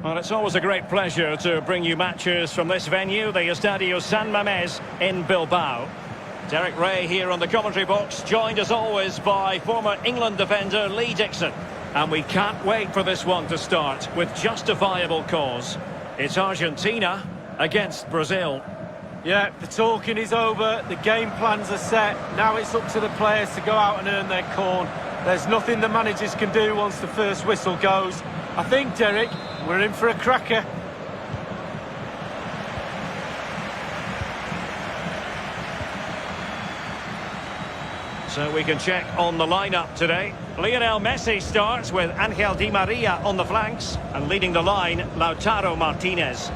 Well, it's always a great pleasure to bring you matches from this venue, the Estadio San Mamés in Bilbao. Derek Ray here on the commentary box, joined as always by former England defender Lee Dixon. And we can't wait for this one to start with justifiable cause. It's Argentina against Brazil. Yeah, the talking is over, the game plans are set. Now it's up to the players to go out and earn their corn. There's nothing the managers can do once the first whistle goes. I think, Derek, we're in for a cracker. So we can check on the lineup today. Lionel Messi starts with Angel Di Maria on the flanks, and leading the line, Lautaro Martinez.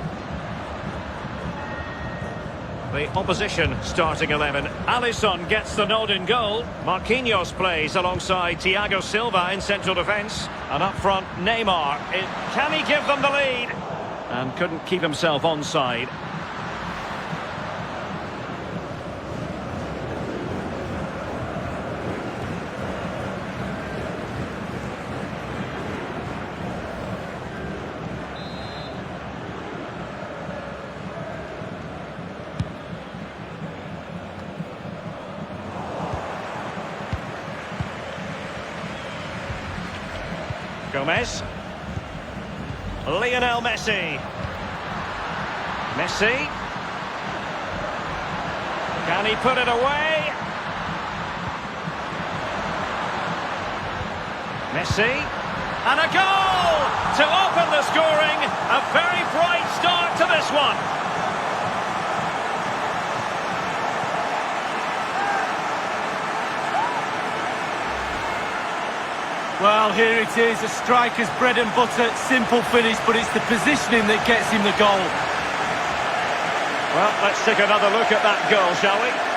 The opposition starting 11. Alisson gets the nod in goal. Marquinhos plays alongside Thiago Silva in central defence. And up front, Neymar. Can he give them the lead? And couldn't keep himself onside. Gomez. Lionel Messi. Messi. Can he put it away? Messi. And a goal to open the scoring. A very bright start to this one. Well, here it is, a striker's bread and butter, simple finish, but it's the positioning that gets him the goal. Well, let's take another look at that goal, shall we?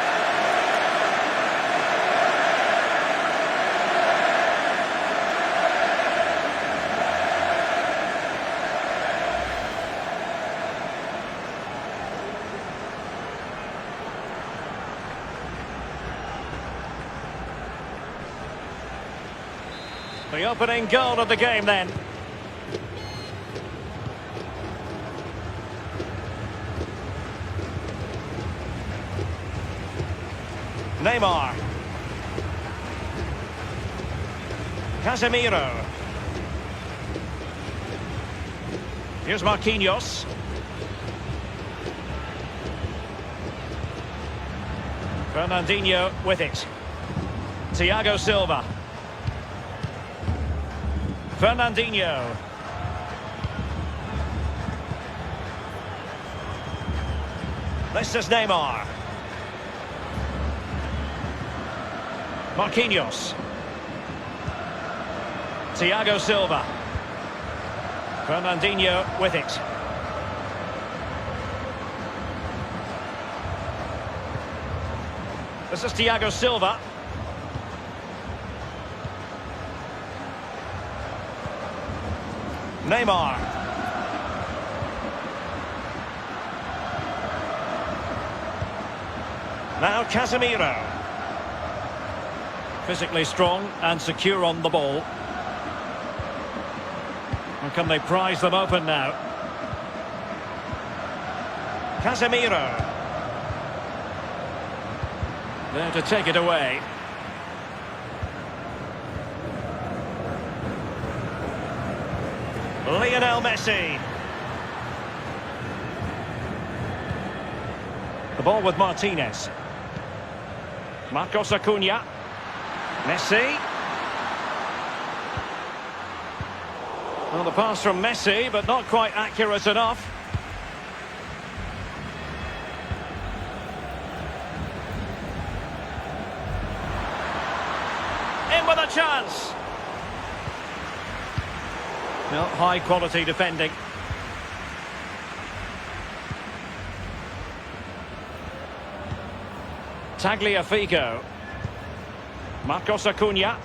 The opening goal of the game then. Neymar. Casemiro. Here's Marquinhos. Fernandinho with it. Thiago Silva. Fernandinho. This is Neymar. Marquinhos. Thiago Silva. Fernandinho with it. This is Thiago Silva. Neymar. Now Casemiro. Physically strong and secure on the ball. And can they prize them open now? Casemiro. There to take it away. Lionel Messi. The ball with Martinez. Marcos Acuna. Messi. Well, the pass from Messi, but not quite accurate enough. In with a chance. Well, high quality defending. Tagliafico. Marcos Acuna.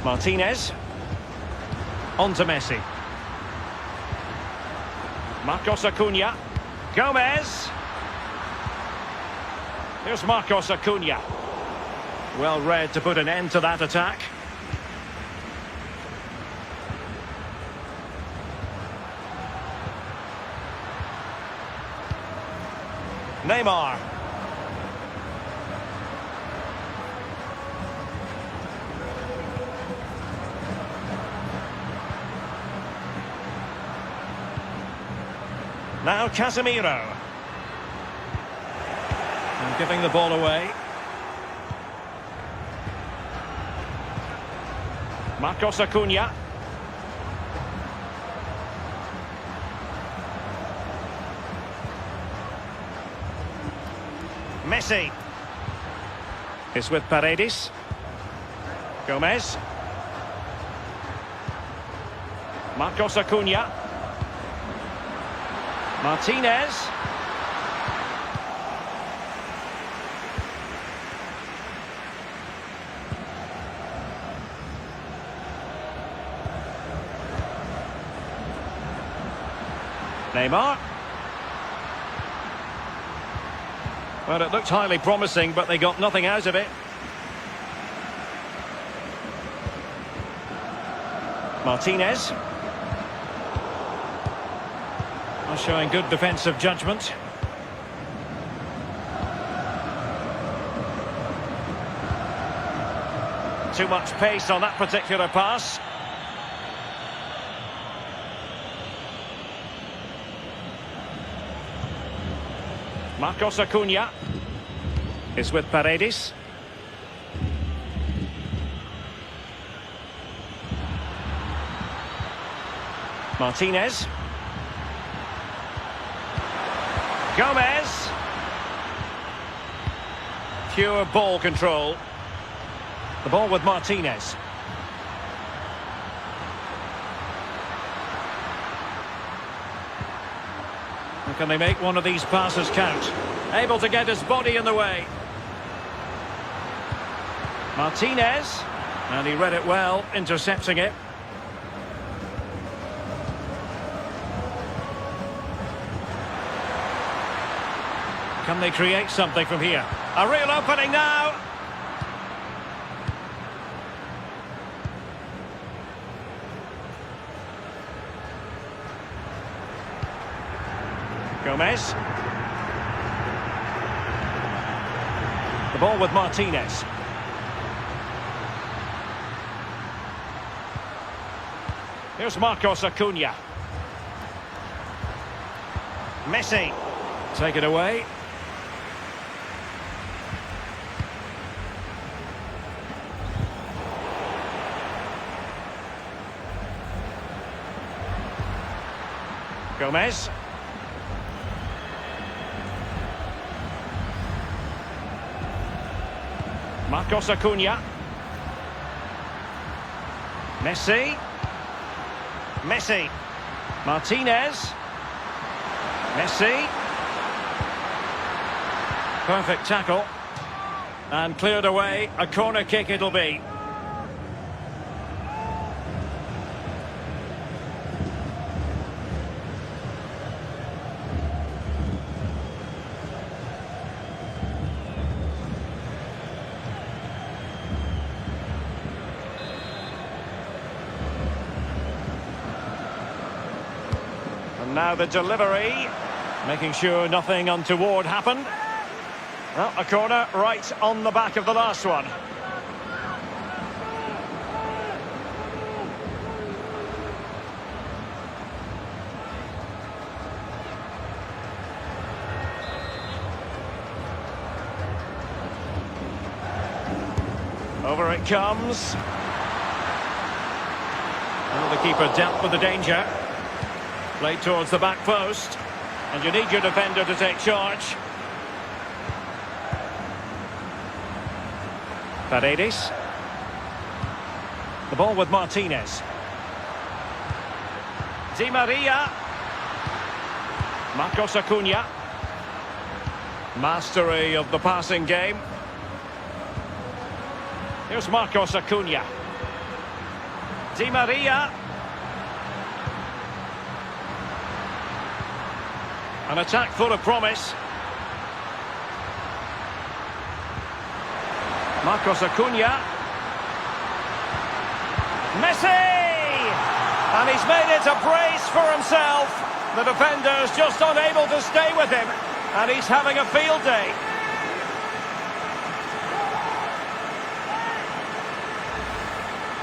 Martinez. On to Messi. Marcos Acuna. Gomez. Here's Marcos Acuna. Well read to put an end to that attack. Neymar. Now Casemiro. And giving the ball away. Marcos Acuna. Messi. Is with Paredes. Gomez. Marcos Acuna. Martinez. Neymar. Well, it looked highly promising, but they got nothing out of it. Martinez. Showing good defensive judgment. Too much pace on that particular pass. Marcos Acuna is with Paredes. Martinez. Gomez. Pure ball control. The ball with Martinez. And can they make one of these passes count? Able to get his body in the way. Martinez. And he read it well, intercepting it. Can they create something from here? A real opening now. Gomez. The ball with Martinez. Here's Marcos Acuna. Messi. Take it away. Gomez. Marcos Acuna. Messi. Messi. Martinez. Messi. Perfect tackle. And cleared away. A corner kick it'll be. Now the delivery, making sure nothing untoward happened. Well, a corner right on the back of the last one. Over it comes. Well, the keeper dealt with the danger. Played towards the back post, and you need your defender to take charge. Paredes. The ball with Martinez. Di Maria. Marcos Acuna. Mastery of the passing game. Here's Marcos Acuna. Di Maria. An attack full of promise. Marcos Acuna. Messi! And he's made it a brace for himself. The defender's just unable to stay with him. And he's having a field day.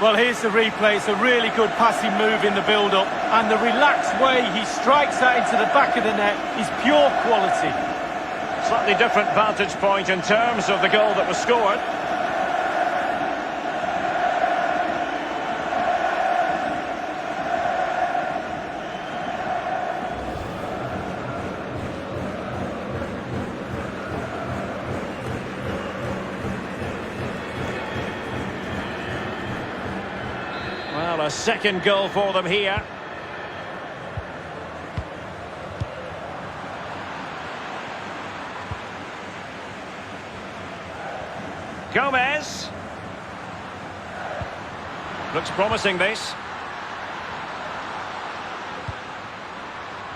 Well, here's the replay. It's a really good passing move in the build-up. And the relaxed way he strikes that into the back of the net is pure quality. Slightly different vantage point in terms of the goal that was scored. Well, a second goal for them here. Gomez. Looks promising, this.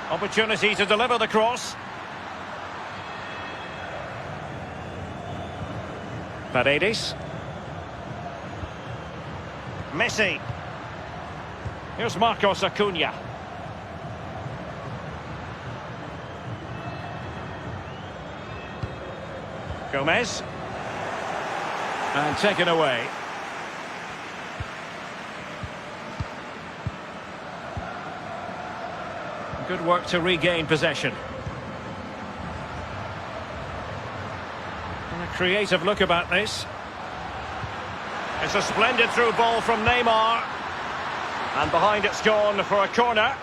Opportunity to deliver the cross. Paredes. Messi. Here's Marcos Acuna. Gomez. And taken away. Good work to regain possession. And a creative look about this. It's a splendid through ball from Neymar. And behind it's gone for a corner.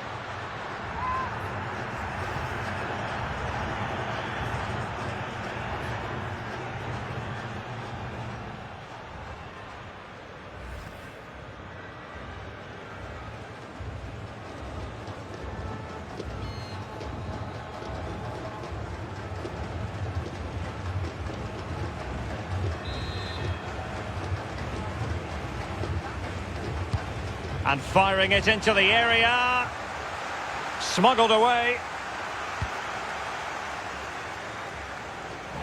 And firing it into the area. Smuggled away.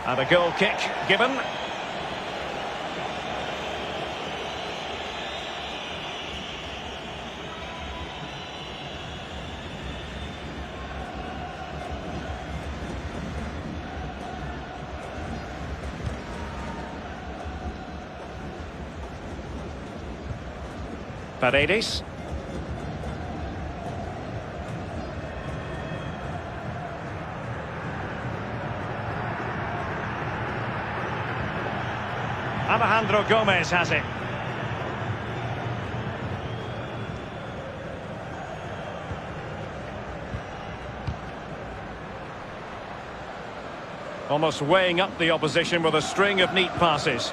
And a goal kick given. Paredes. Alejandro Gomez has it. Almost weighing up the opposition with a string of neat passes.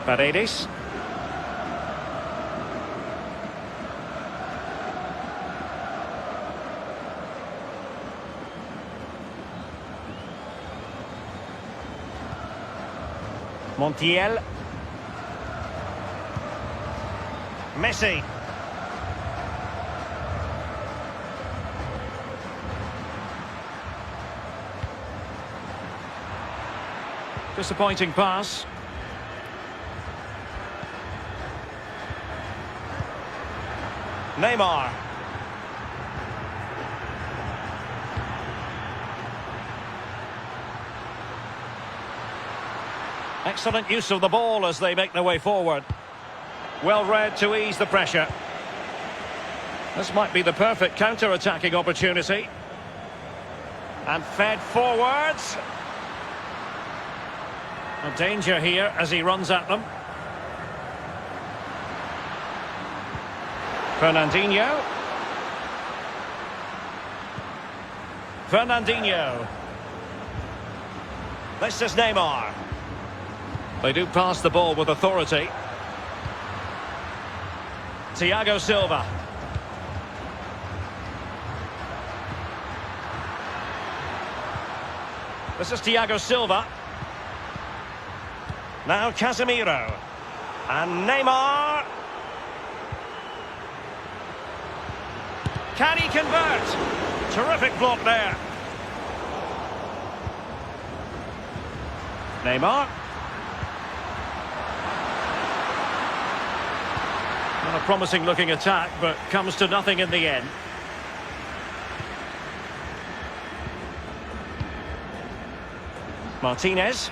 Paredes. Montiel. Messi. Disappointing pass. Neymar. Excellent use of the ball as they make their way forward. Well read to ease the pressure. This might be the perfect counter-attacking opportunity. And fed forwards. A danger here as he runs at them. Fernandinho. Fernandinho. This is Neymar. They do pass the ball with authority. Thiago Silva. This is Thiago Silva. Now Casemiro. And Neymar. Can he convert? Terrific block there. Neymar. Not a promising looking attack, but comes to nothing in the end. Martinez.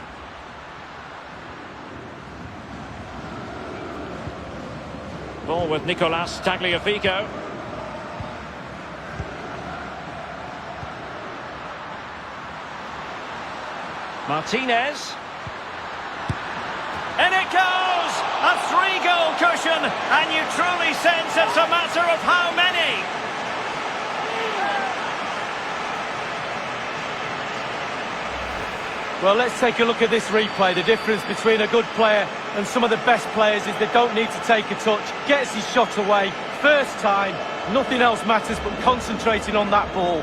Ball with Nicolas Tagliafico. Martinez. In it goes! A 3-goal cushion, and you truly sense it's a matter of how many. Well, let's take a look at this replay. The difference between a good player and some of the best players is they don't need to take a touch. Gets his shot away. First time, nothing else matters but concentrating on that ball.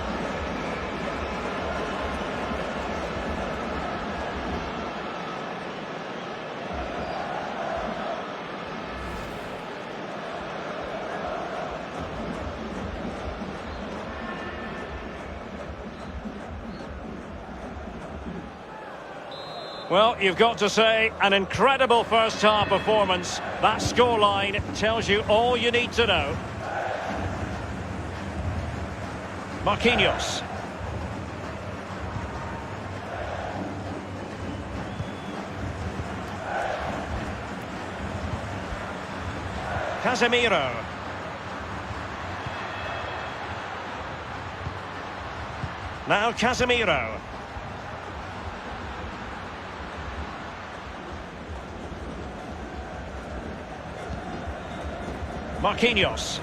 Well, you've got to say, an incredible first-half performance. That scoreline tells you all you need to know. Marquinhos. Casemiro. Now Casemiro. Marquinhos.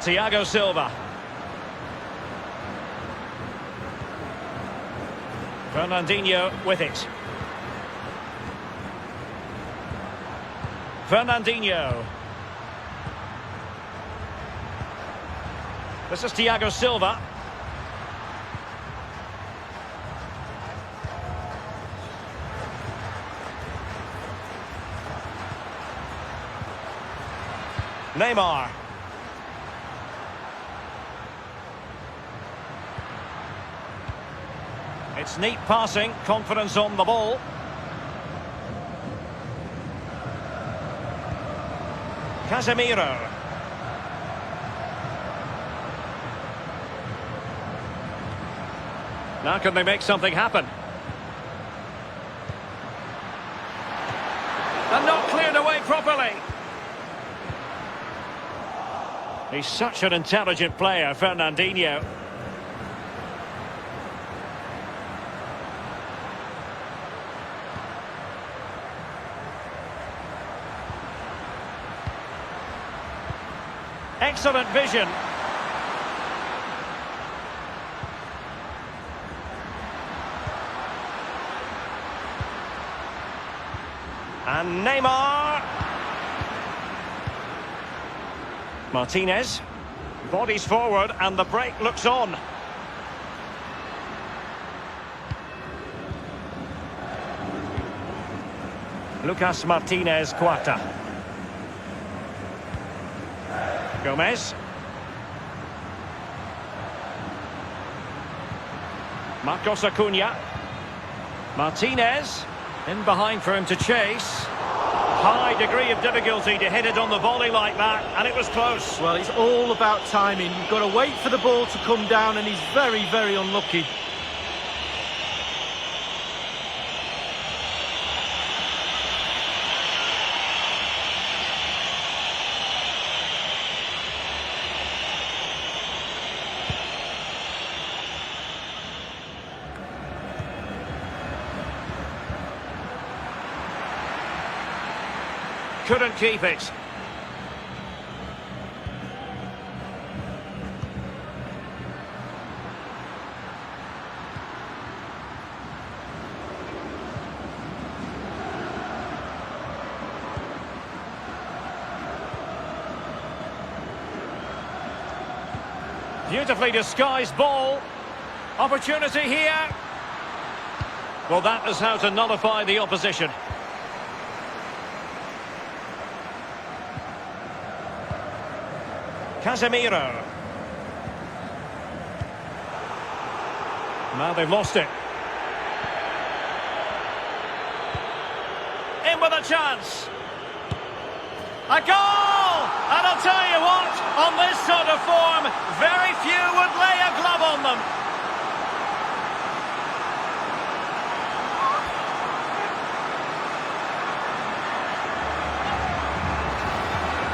Thiago Silva. Fernandinho with it. Fernandinho. This is Thiago Silva. Neymar. It's neat passing, confidence on the ball. Casemiro. Now can they make something happen? And not cleared away properly. He's such an intelligent player, Fernandinho. Excellent vision. And Neymar. Martinez. Bodies forward and the break looks on. Lucas Martinez Quarta. Gomez. Marcos Acuna. Martinez. In behind for him to chase. High degree of difficulty to hit it on the volley like that, and it was close. Well, it's all about timing. You've got to wait for the ball to come down, and he's very, very unlucky. Couldn't keep it. Beautifully disguised ball. Opportunity here. Well, that is how to nullify the opposition. Casemiro. Now they've lost it. In with a chance. A goal! And I'll tell you what, on this sort of form, very few would lay a glove on them.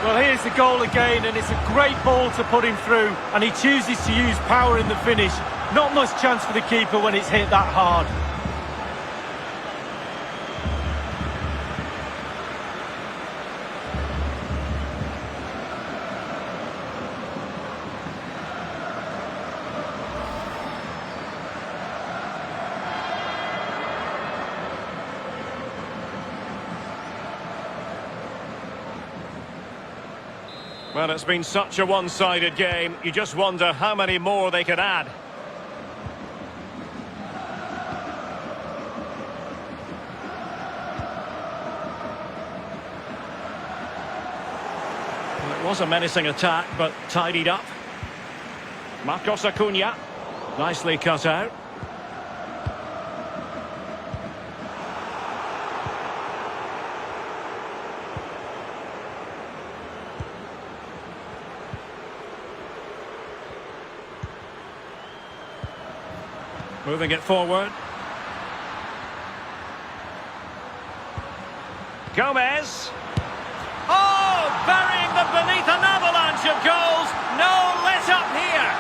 Well, here's the goal again, and it's a great ball to put him through, and he chooses to use power in the finish. Not much chance for the keeper when it's hit that hard. Well, it's been such a one-sided game. You just wonder how many more they could add. Well, it was a menacing attack, but tidied up. Marcos Acuna, nicely cut out. Moving it forward. Gomez. Oh, burying them beneath an avalanche of goals. No let up here.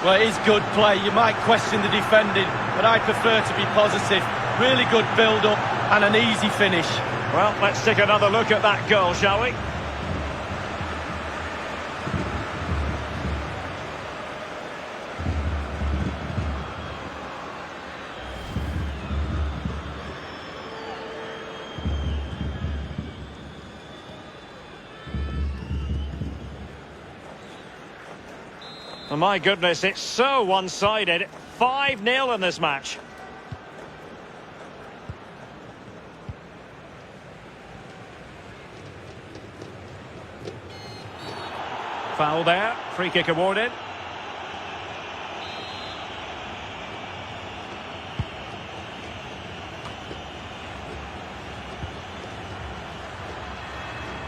Well, it is good play. You might question the defending, but I prefer to be positive. Really good build-up and an easy finish. Well, let's take another look at that goal, shall we? Oh, my goodness, it's so one-sided. 5-0 in this match. Foul there, free kick awarded.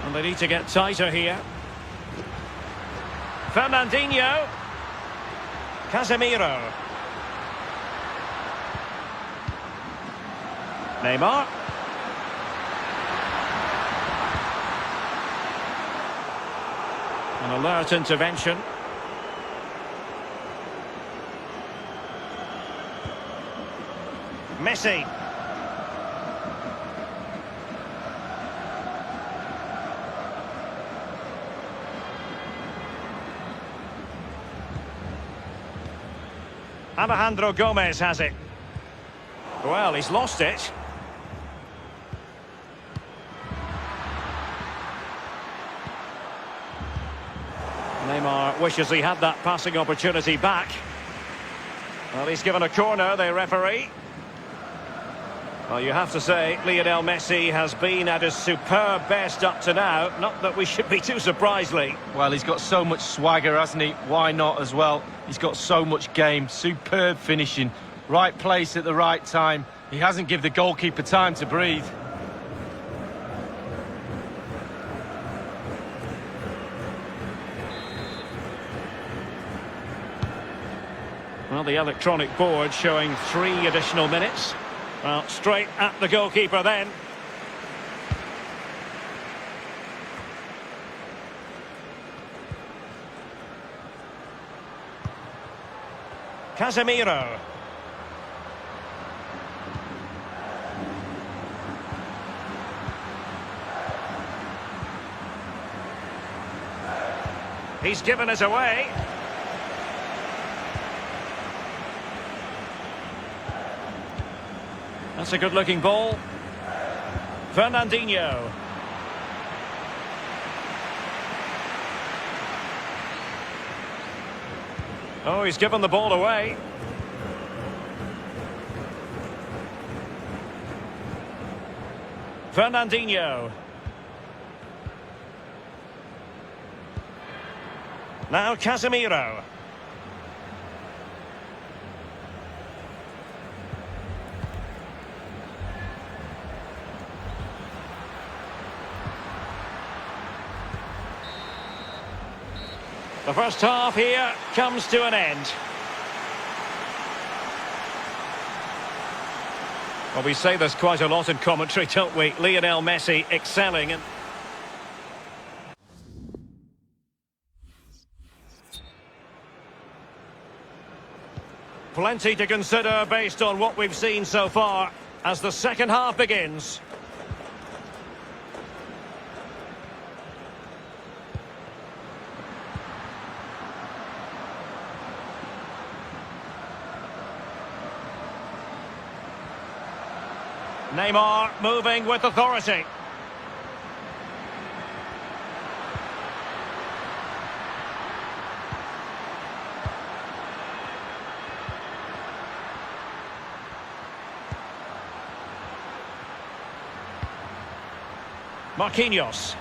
And they need to get tighter here. Fernandinho. Casemiro. Neymar. An alert intervention. Messi. Alejandro Gomez has it. Well, he's lost it. Neymar wishes he had that passing opportunity back. Well, he's given a corner, the referee. Well, you have to say, Lionel Messi has been at his superb best up to now. Not that we should be too surprised, Lee. Well, he's got so much swagger, hasn't he? Why not as well? He's got so much game, superb finishing, right place at the right time. He hasn't given the goalkeeper time to breathe. Well, the electronic board showing 3 additional minutes. Well, straight at the goalkeeper then. Casemiro. He's given it away. That's a good-looking ball. Fernandinho. Oh, he's given the ball away. Fernandinho. Now Casemiro. The first half here comes to an end. Well, we say this quite a lot in commentary, don't we? Lionel Messi excelling. And plenty to consider based on what we've seen so far as the second half begins. Neymar moving with authority. Marquinhos.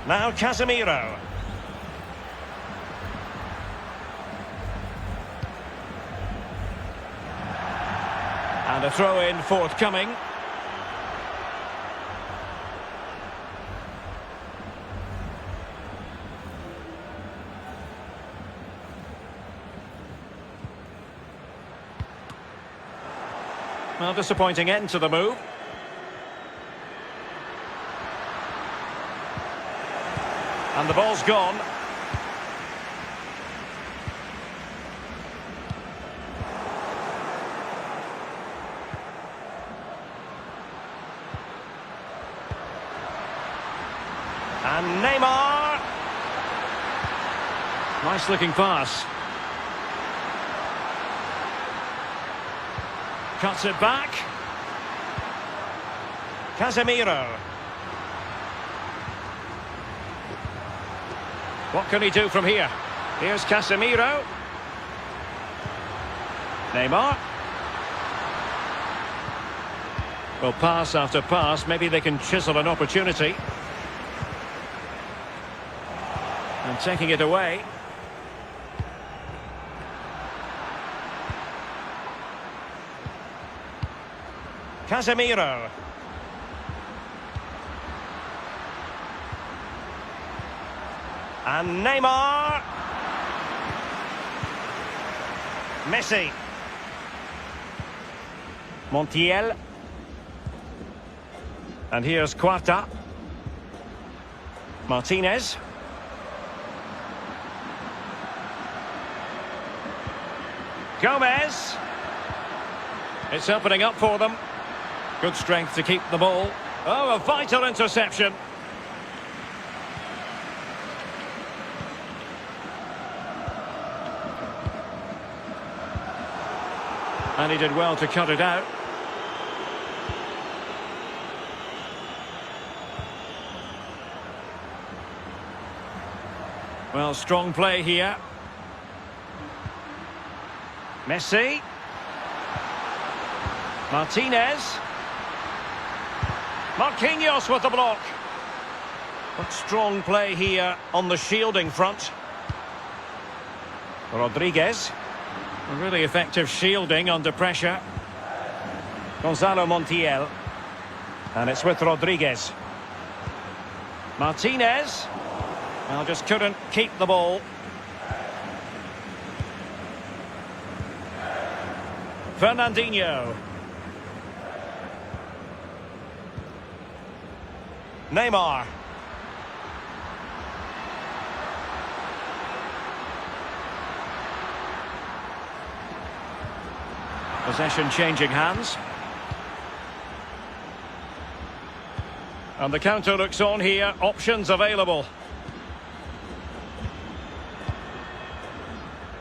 Now Casemiro. And a throw-in forthcoming. Well, disappointing end to the move. And the ball's gone. And Neymar. Nice looking pass. Cuts it back. Casemiro. What can he do from here? Here's Casemiro. Neymar. Well, pass after pass, maybe they can chisel an opportunity. And taking it away. Casemiro. And Neymar. Messi. Montiel. And here's Quarta. Martinez. Gomez. It's opening up for them. Good strength to keep the ball. Oh, a vital interception. And he did well to cut it out. Well, strong play here. Messi. Martinez. Marquinhos with the block. But strong play here on the shielding front. Rodriguez. A really effective shielding under pressure. Gonzalo Montiel. And it's with Rodriguez. Martinez. Well, just couldn't keep the ball. Fernandinho. Neymar. Possession changing hands. And the counter looks on here. Options available.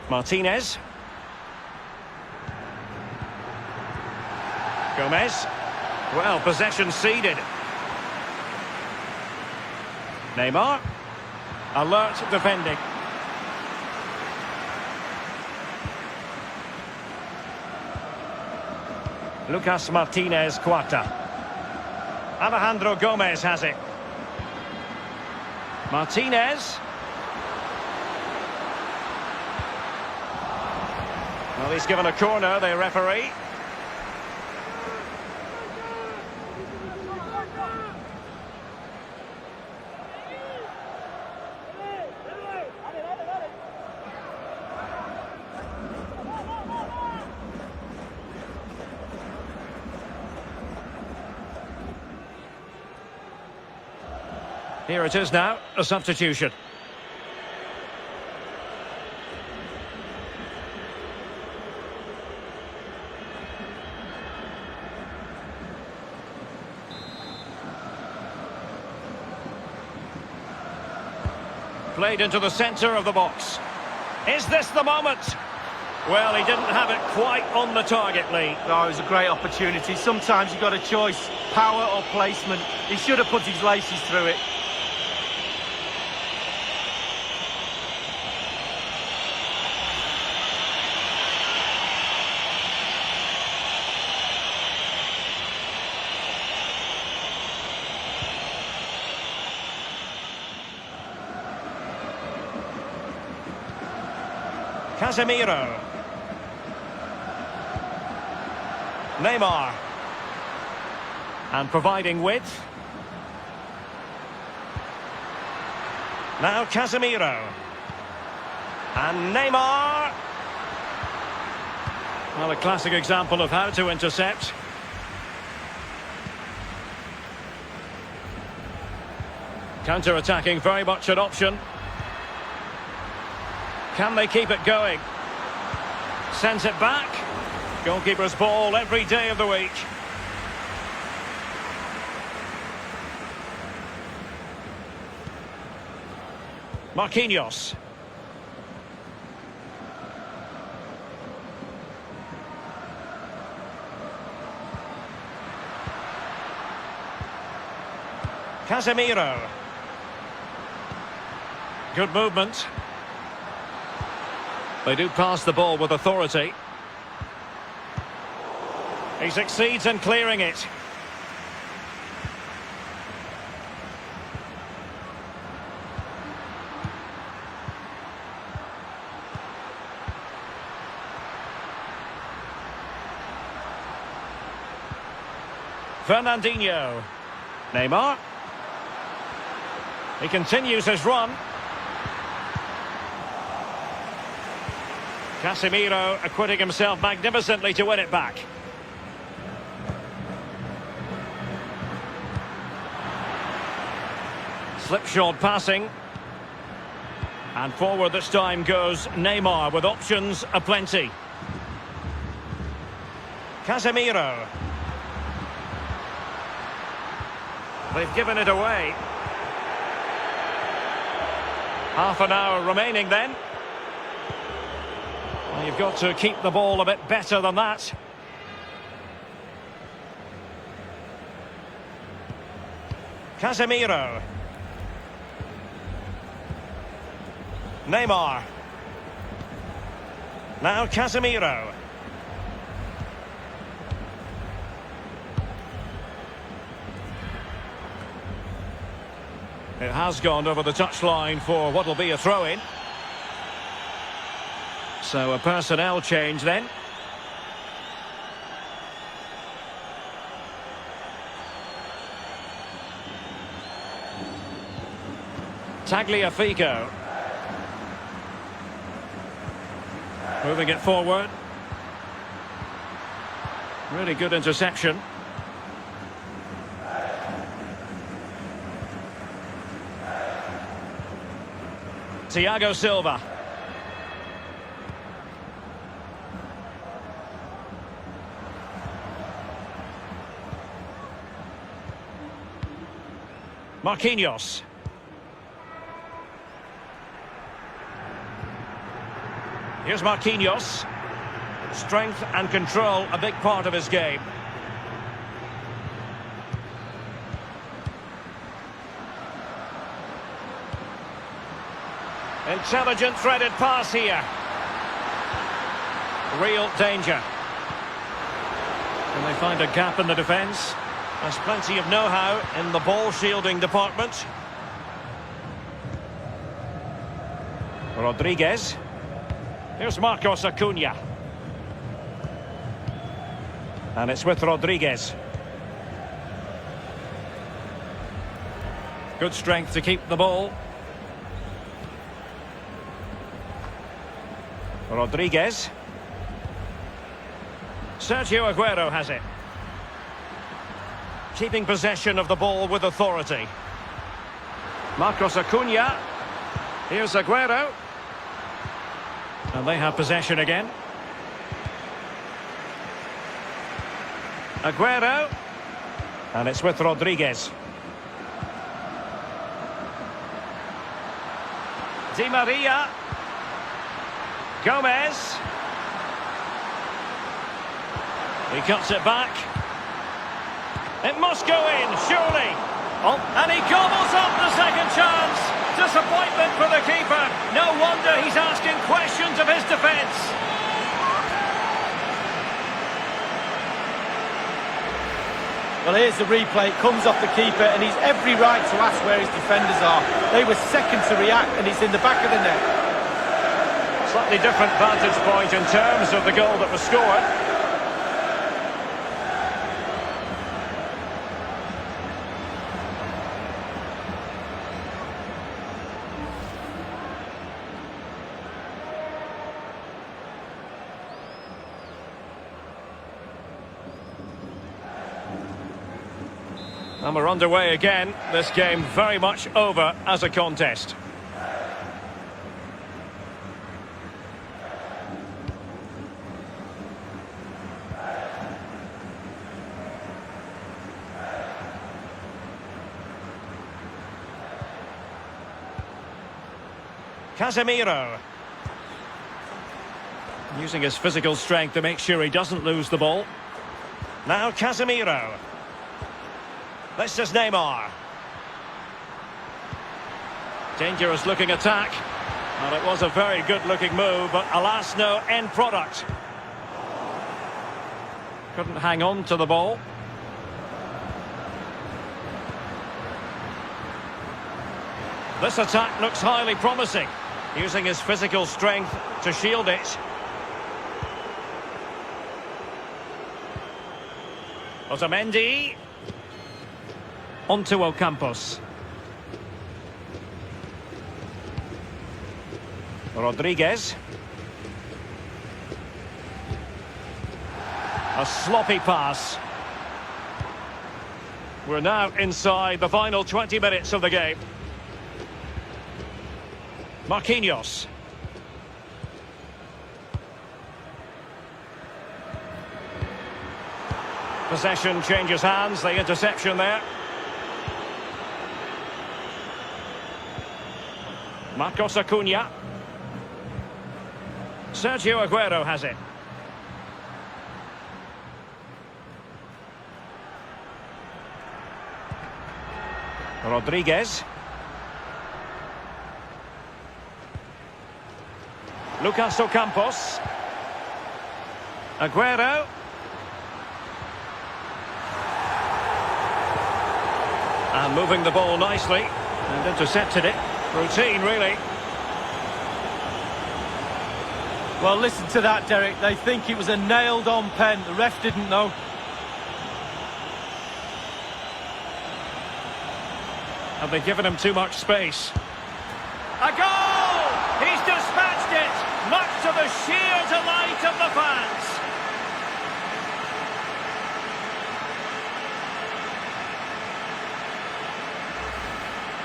Martinez. Gomez. Well, possession ceded. Neymar. Alert defending. Lucas Martinez Cuarta. Alejandro Gomez has it. Martinez. Well, he's given a corner, the referee. Here it is now, a substitution. Played into the centre of the box. Is this the moment? Well, he didn't have it quite on the target, Lee. Oh, it was a great opportunity. Sometimes you've got a choice, power or placement. He should have put his laces through it. Casemiro. Neymar. And providing width. Now Casemiro. And Neymar. Well, a classic example of how to intercept. Counter-attacking, very much an option. Can they keep it going? Sends it back. Goalkeeper's ball every day of the week. Marquinhos. Casemiro. Good movement. They do pass the ball with authority. He succeeds in clearing it. Fernandinho. Neymar. He continues his run. Casemiro acquitting himself magnificently to win it back. Slipshod passing. And forward this time goes Neymar with options aplenty. Casemiro. They've given it away. Half an hour remaining then. Well, you've got to keep the ball a bit better than that. Casemiro. Neymar. Now Casemiro. It has gone over the touchline for what will be a throw-in. So a personnel change then. Tagliafico. Moving it forward. Really good interception. Thiago Silva. Marquinhos. Here's Marquinhos. Strength and control, a big part of his game. Intelligent threaded pass here. Real danger. Can they find a gap in the defence? There's plenty of know-how in the ball shielding department. Rodriguez. Here's Marcos Acuna. And it's with Rodriguez. Good strength to keep the ball. Rodriguez. Sergio Aguero has it. Keeping possession of the ball with authority. Marcos Acuna. Here's Aguero. And they have possession again. Aguero. And it's with Rodriguez. Di Maria. Gomez. He cuts it back. It must go in, surely. Oh, and he gobbles up the second chance. Disappointment for the keeper. No wonder he's asking questions of his defence. Well, here's the replay. It comes off the keeper, and he's every right to ask where his defenders are. They were second to react, and he's in the back of the net. Slightly different vantage point in terms of the goal that was scored. And we're underway again. This game very much over as a contest. Casemiro. Using his physical strength to make sure he doesn't lose the ball. Now Casemiro. This is Neymar. Dangerous looking attack. And it was a very good looking move, but alas, no end product. Couldn't hang on to the ball. This attack looks highly promising. Using his physical strength to shield it. Otamendi. On to Ocampos. Rodriguez. A sloppy pass. We're now inside the final 20 minutes of the game. Marquinhos. Possession changes hands, the interception there. Marcos Acuna. Sergio Aguero has it. Rodriguez. Lucas Ocampos. Aguero. And moving the ball nicely. And intercepted it. Routine, really. Well, listen to that, Derek. They think it was a nailed-on pen. The ref didn't know. Have they given him too much space? A goal! He's dispatched it, much to the sheer delight of the fans.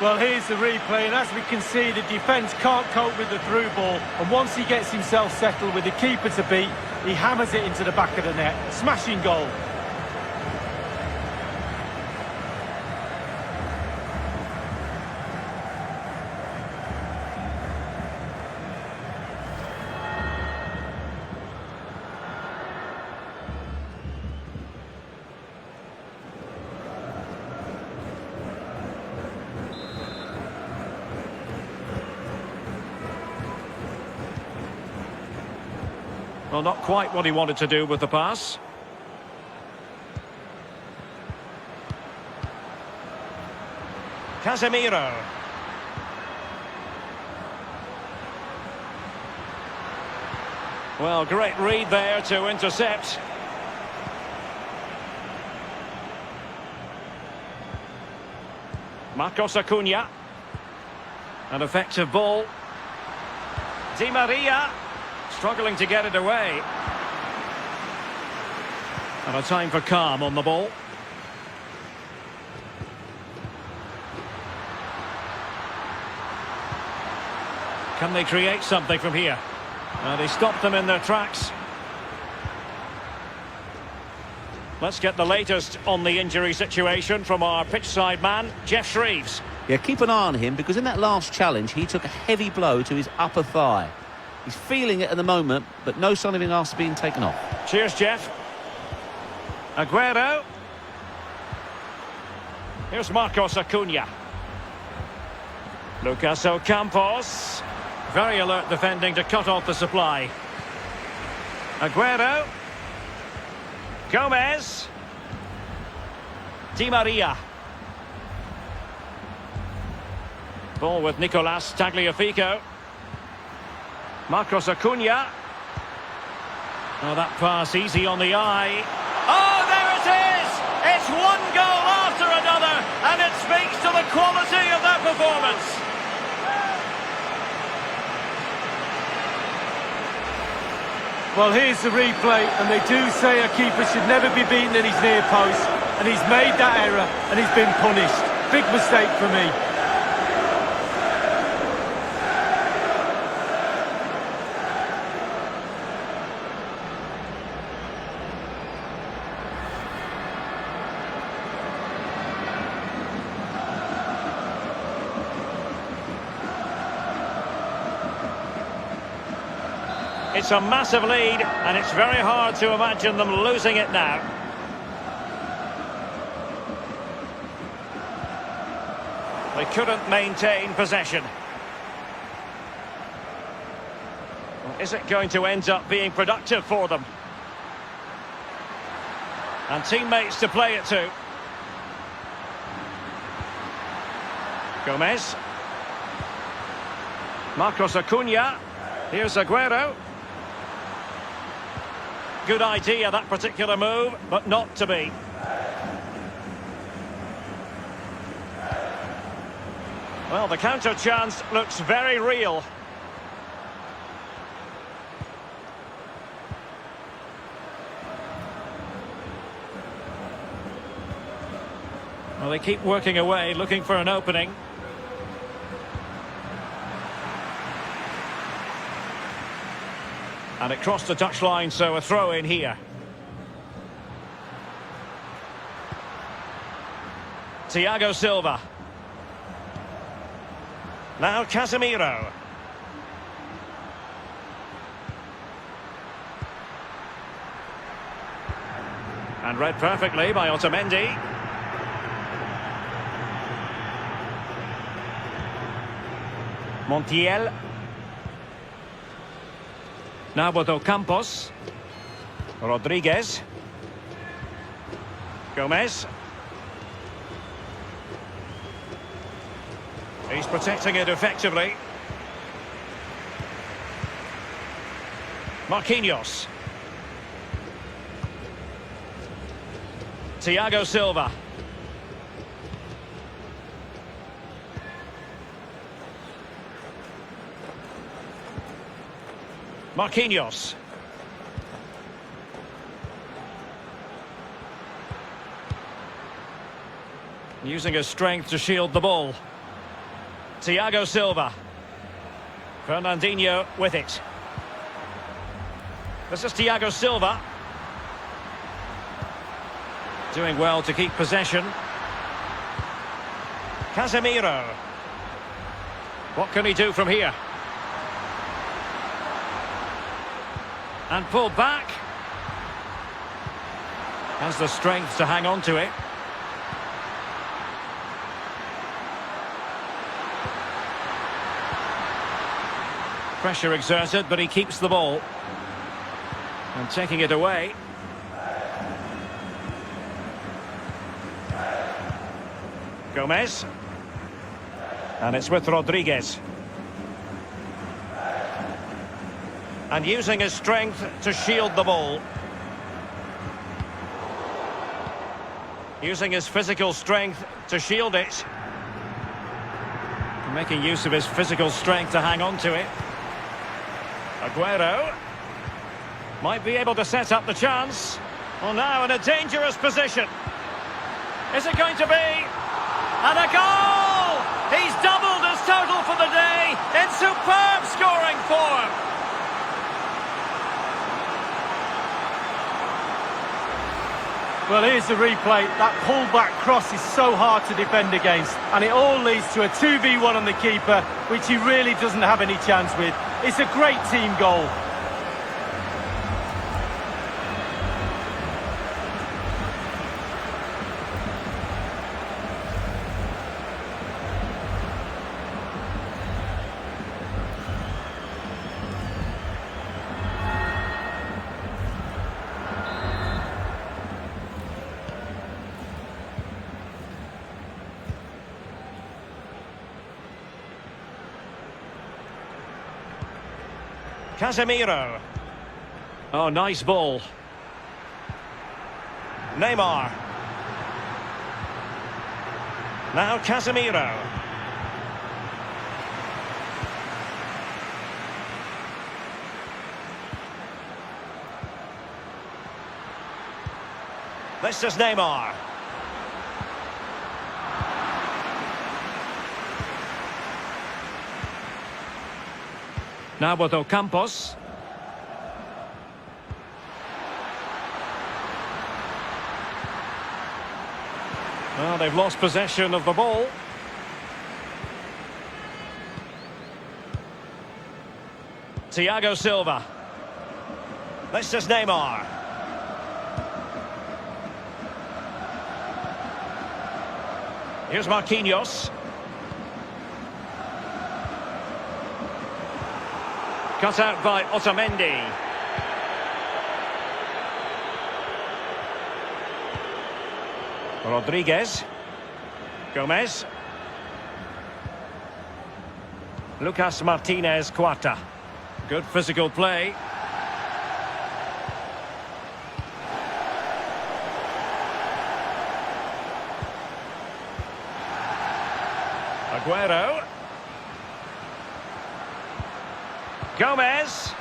Well, here's the replay, and as we can see, the defence can't cope with the through ball. And once he gets himself settled with the keeper to beat, he hammers it into the back of the net. Smashing goal. Well, not quite what he wanted to do with the pass. Casemiro. Well, great read there to intercept. Marcos Acuna. An effective ball. Di Maria. Struggling to get it away. And a time for calm on the ball. Can they create something from here? They stopped them in their tracks. Let's get the latest on the injury situation from our pitchside man, Jeff Shreeves. Yeah, keep an eye on him, because in that last challenge he took a heavy blow to his upper thigh. He's feeling it at the moment, but no sign of him after being taken off. Cheers, Jeff. Aguero. Here's Marcos Acuna. Lucas Ocampos. Very alert defending to cut off the supply. Aguero. Gomez. Di Maria. Ball with Nicolas Tagliafico. Marcos Acuna. Oh, that pass easy on the eye. Oh, there it is! It's one goal after another, and it speaks to the quality of their performance. Well, here's the replay, and they do say a keeper should never be beaten in his near post, and he's made that error, and he's been punished. Big mistake for me. It's a massive lead, and it's very hard to imagine them losing it now. They couldn't maintain possession. Is it going to end up being productive for them? And teammates to play it to. Gomez. Marcos Acuna. Here's Aguero. Good idea, that particular move, but not to be. Well, the counter chance looks very real. Well, they keep working away, looking for an opening. And it crossed the touchline, so a throw in here. Thiago Silva. Now Casemiro. And read perfectly by Otamendi. Montiel. Now with Ocampos. Rodriguez. Gomez. He's protecting it effectively. Marquinhos. Thiago Silva. Marquinhos. Using his strength to shield the ball. Thiago Silva. Fernandinho with it. This is Thiago Silva. Doing well to keep possession. Casemiro. What can he do from here? And pulled back. Has the strength to hang on to it. Pressure exerted, but he keeps the ball. And taking it away. Gomez. And it's with Rodriguez. And using his strength to shield the ball. Using his physical strength to shield it. Making use of his physical strength to hang on to it. Aguero. Might be able to set up the chance. Well, now in a dangerous position. Is it going to be? And a goal! He's doubled his total for the day in superb scoring form. Well, here's the replay. That pullback cross is so hard to defend against, and it all leads to a 2v1 on the keeper, which he really doesn't have any chance with. It's a great team goal. Casemiro. Oh, nice ball. Neymar. Now Casemiro. This is Neymar. Now with Ocampos. Well, they've lost possession of the ball. Thiago Silva. This is Neymar. Here's Marquinhos. Cut out by Otamendi. Rodriguez. Gomez. Lucas Martinez Quarta. Good physical play. Aguero. Gomez.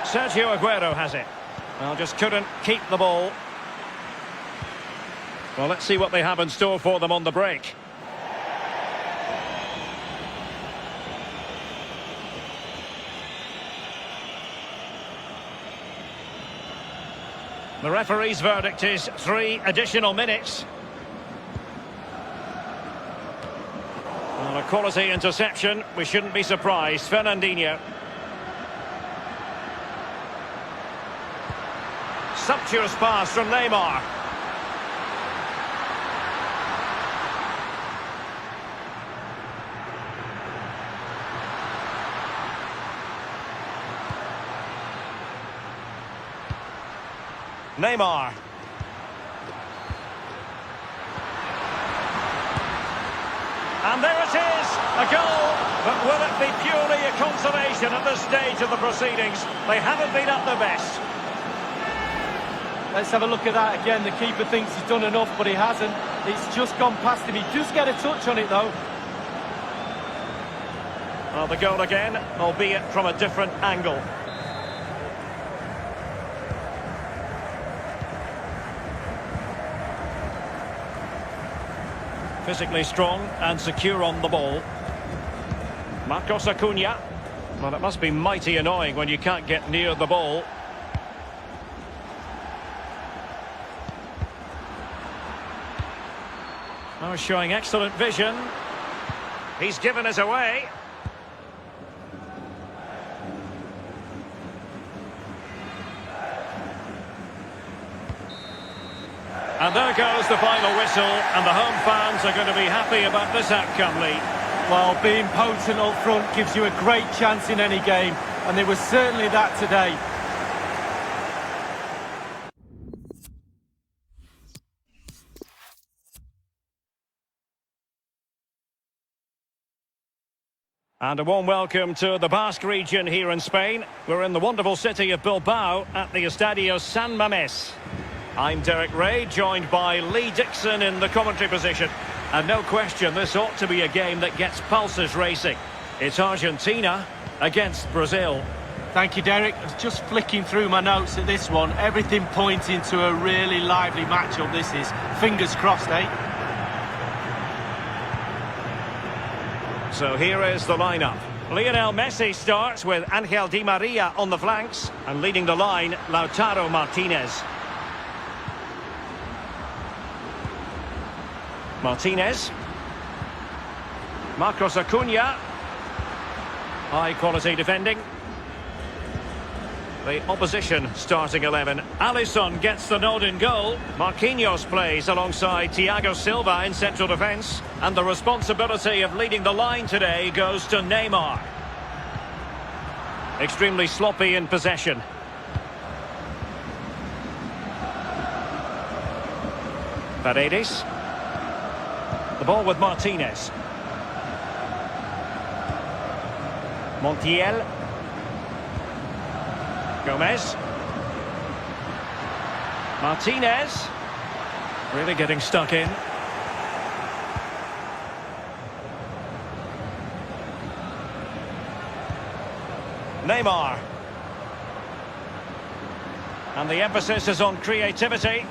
Sergio Aguero has it. Well, just couldn't keep the ball. Well, let's see what they have in store for them on the break. The referee's verdict is 3 additional minutes. Well, a quality interception. We shouldn't be surprised. Fernandinho. Sumptuous pass from Neymar. Neymar. And there it is, a goal. But will it be purely a consolation at this stage of the proceedings? They haven't been at their best. Let's have a look at that again. The keeper thinks he's done enough, but he hasn't. It's just gone past him. He does get a touch on it, though. Well, the goal again, albeit from a different angle. Physically strong and secure on the ball. Marcos Acuna. Well, it must be mighty annoying when you can't get near the ball. Oh, showing excellent vision. He's given us away. And there goes the final whistle, and the home fans are going to be happy about this outcome, Lee. Well, being potent up front gives you a great chance in any game. and there was certainly that today. And a warm welcome to the Basque region here in Spain. We're in the wonderful city of Bilbao at the Estadio San Mamés. I'm Derek Ray, joined by Lee Dixon in the commentary position. And no question, this ought to be a game that gets pulses racing. It's Argentina against Brazil. Thank you, Derek. I was just flicking through my notes at this one. Everything pointing to a really lively matchup this is. Fingers crossed, eh? So here is the lineup. Lionel Messi starts with Angel Di Maria on the flanks, and leading the line, Lautaro Martinez. Martinez. Marcos Acuna. High quality defending. The opposition starting 11. Alisson gets the nod in goal. Marquinhos plays alongside Thiago Silva in central defence. And the responsibility of leading the line today goes to Neymar. Extremely sloppy in possession. Paredes. The ball with Martinez. Montiel. Gomez. Martinez. Really getting stuck in. Neymar. And the emphasis is on creativity.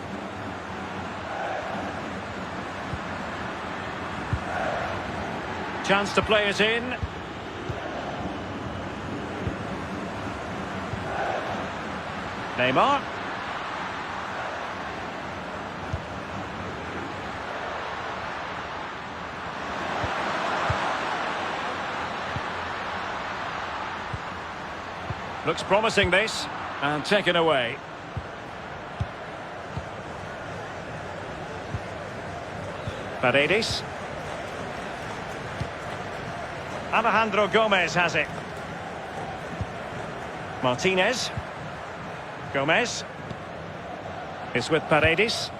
Chance to play it in. Neymar. Looks promising, this, and taken away. Paredes. Alejandro Gomez has it. Martinez. Gomez. It's with Paredes.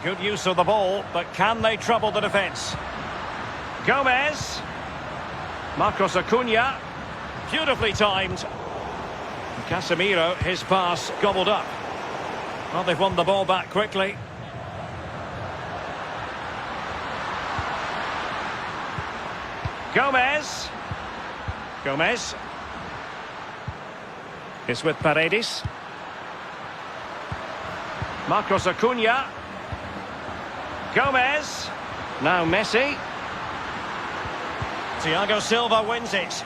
Good use of the ball, but can they trouble the defence? Gomez. Marcos Acuna. Beautifully timed. Casemiro, his pass gobbled up. Well, they've won the ball back quickly. Gomez. Gomez. It's with Paredes. Marcos Acuna. Gomez. Now Messi. Thiago Silva wins it.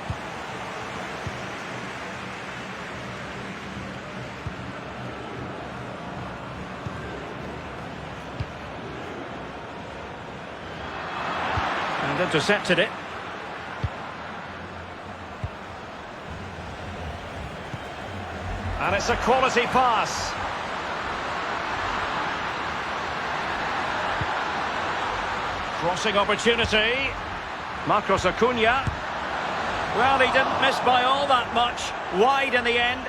And intercepted it. And it's a quality pass. Crossing opportunity. Marcos Acuna. Well, he didn't miss by all that much. Wide in the end.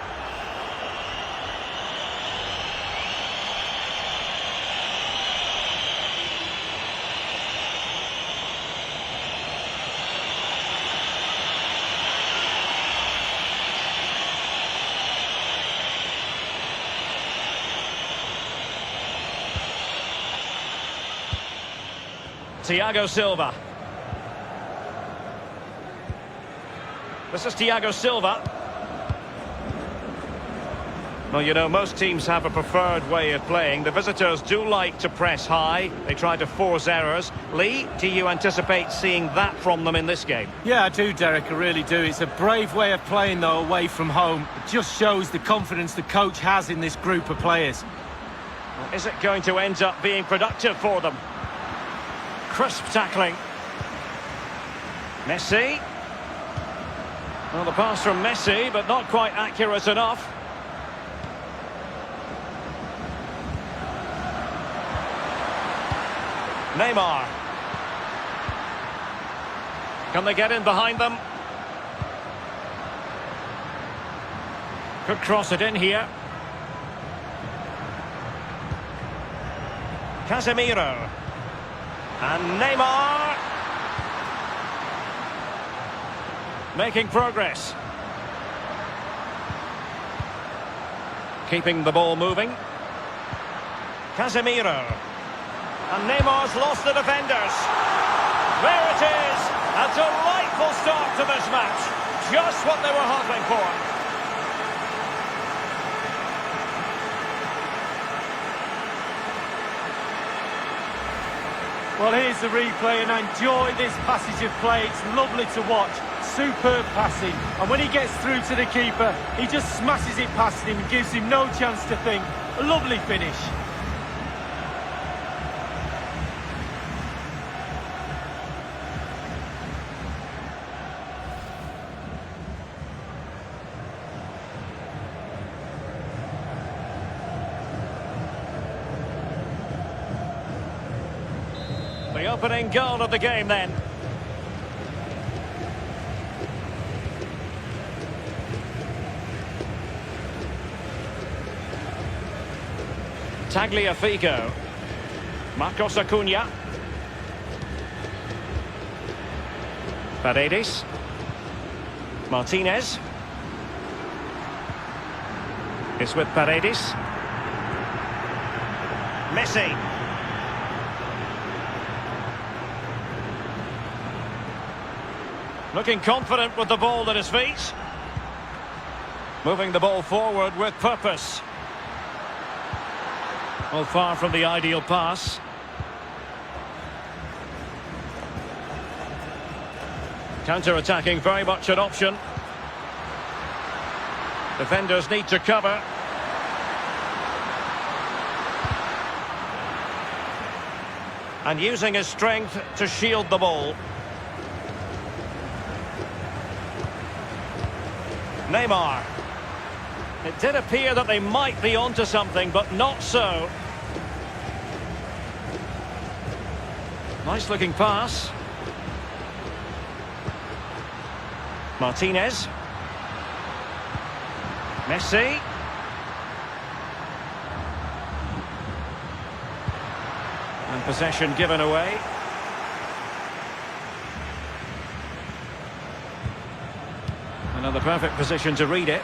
Thiago Silva. This is Thiago Silva. Well, you know, most teams have a preferred way of playing. The visitors do like to press high. They try to force errors. Lee, do you anticipate seeing that from them in this game? Yeah, I do, Derek, I really do. It's a brave way of playing, though, away from home. It just shows the confidence the coach has in this group of players. Well, is it going to end up being productive for them? Crisp tackling. Messi. Well, the pass from Messi, but not quite accurate enough. Neymar. Can they get in behind them? Could cross it in here. Casemiro. And Neymar. Making progress. Keeping the ball moving. Casemiro. And Neymar's lost the defenders. There it is. A delightful start to this match. Just what they were hoping for. Well, here's the replay, and I enjoy this passage of play. It's lovely to watch. Superb passing. And when he gets through to the keeper, he just smashes it past him and gives him no chance to think. A lovely finish. The opening goal of the game then. Tagliafico. Marcos Acuna. Paredes. Martinez. It's with Paredes. Messi. Looking confident with the ball at his feet. Moving the ball forward with purpose. Well, far from the ideal pass. Counter-attacking, very much an option. Defenders need to cover. And using his strength to shield the ball. Neymar. It did appear that they might be onto something, but not so. Nice looking pass. Martinez. Messi. And possession given away. Another perfect position to read it.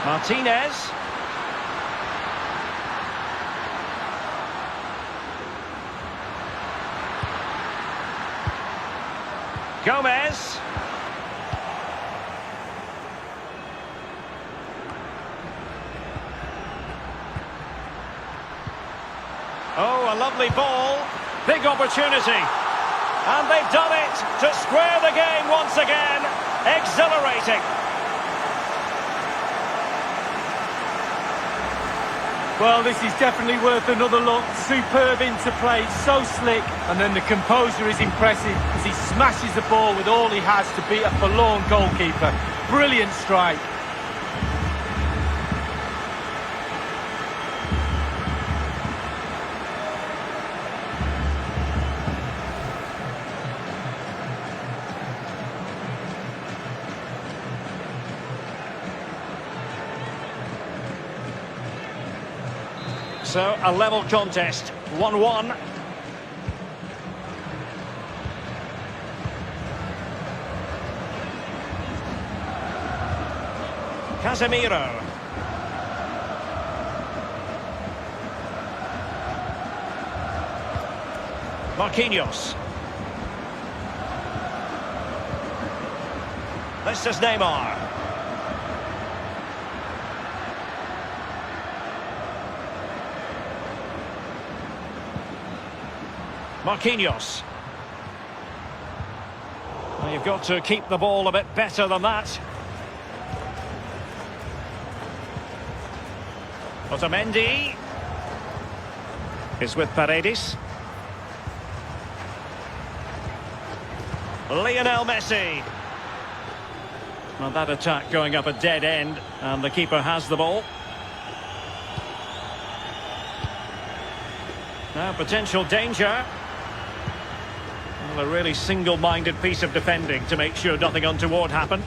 Martinez. Gomez. Oh, a lovely ball. Big opportunity. And they've done it to square the game once again. Exhilarating. Well, this is definitely worth another look. Superb interplay, so slick. And then the composure is impressive as he smashes the ball with all he has to beat a forlorn goalkeeper. Brilliant strike. So, a level contest, 1-1. Casemiro. Marquinhos. This is Neymar. Marquinhos. Well, you've got to keep the ball a bit better than that. Otamendi is with Paredes. Lionel Messi. Well, that attack going up a dead end, and the keeper has the ball. Now potential danger. Well, a really single-minded piece of defending to make sure nothing untoward happened.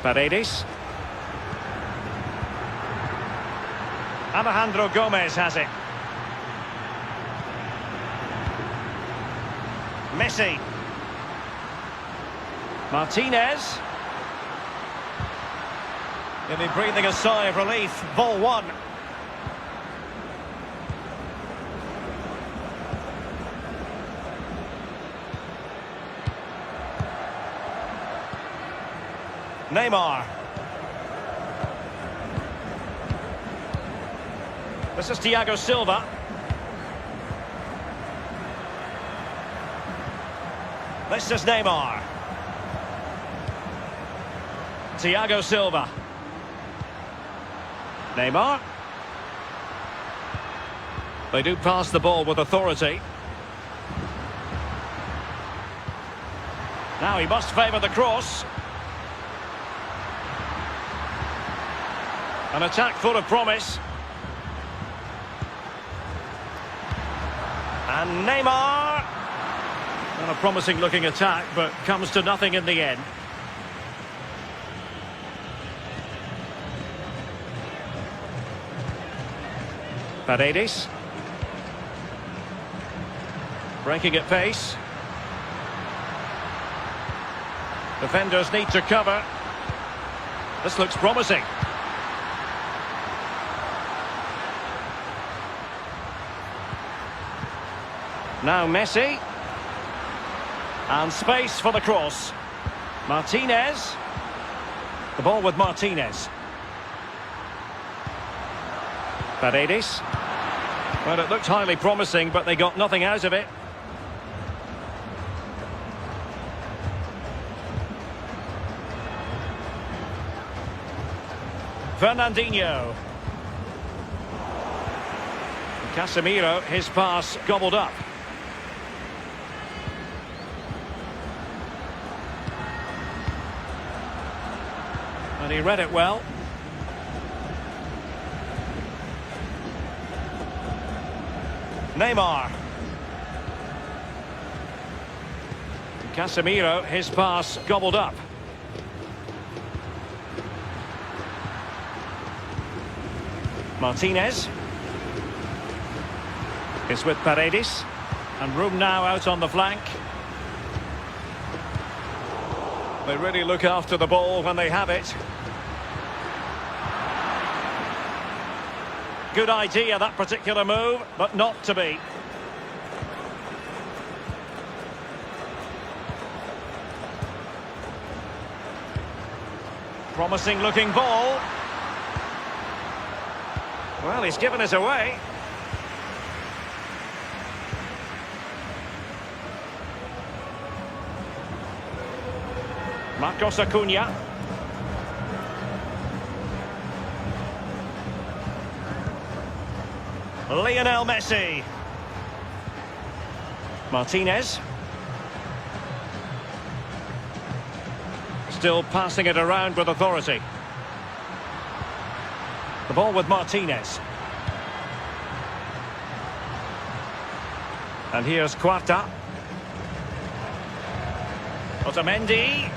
Paredes. Alejandro Gomez has it. Messi. Martinez. He'll be breathing a sigh of relief. Ball one. Neymar. This is Thiago Silva. This is Neymar. Thiago Silva. Neymar. They do pass the ball with authority. Now he must favour the cross. An attack full of promise. And Neymar. Well, a promising looking attack, but comes to nothing in the end. Paredes. Breaking at pace. Defenders need to cover. This looks promising. Now Messi. And space for the cross. Martinez. The ball with Martinez. Paredes. Well, it looked highly promising, but they got nothing out of it. Fernandinho. Casemiro, his pass gobbled up. And he read it well. Neymar. Casemiro, his pass gobbled up. Martinez. It's with Paredes. And room now out on the flank. They really look after the ball when they have it. Good idea, that particular move, but not to be. Promising looking ball. Well, he's given it away. Marcos Acuna. Lionel Messi. Martinez. Still passing it around with authority. The ball with Martinez. And here's Quarta. Otamendi.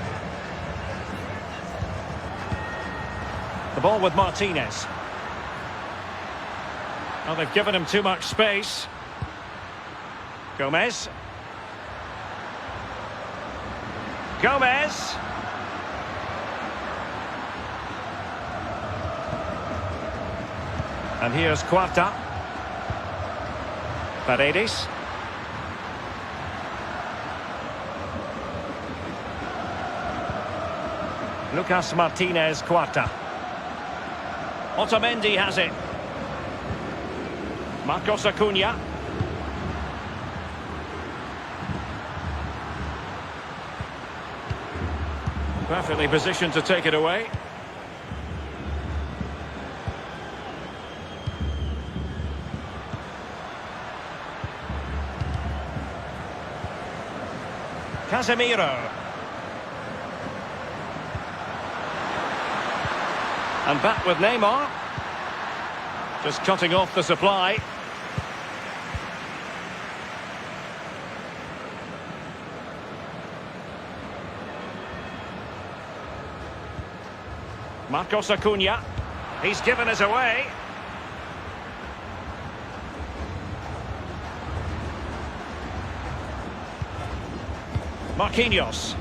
The ball with Martinez. Well, they've given him too much space. Gomez. Gomez. And here's Quarta. Paredes. Lucas Martinez, Quarta. Otamendi has it. Marcos Acuna. Perfectly positioned to take it away. Casemiro. And back with Neymar. Just cutting off the supply. Marcos Acuna. He's given us away. Marquinhos.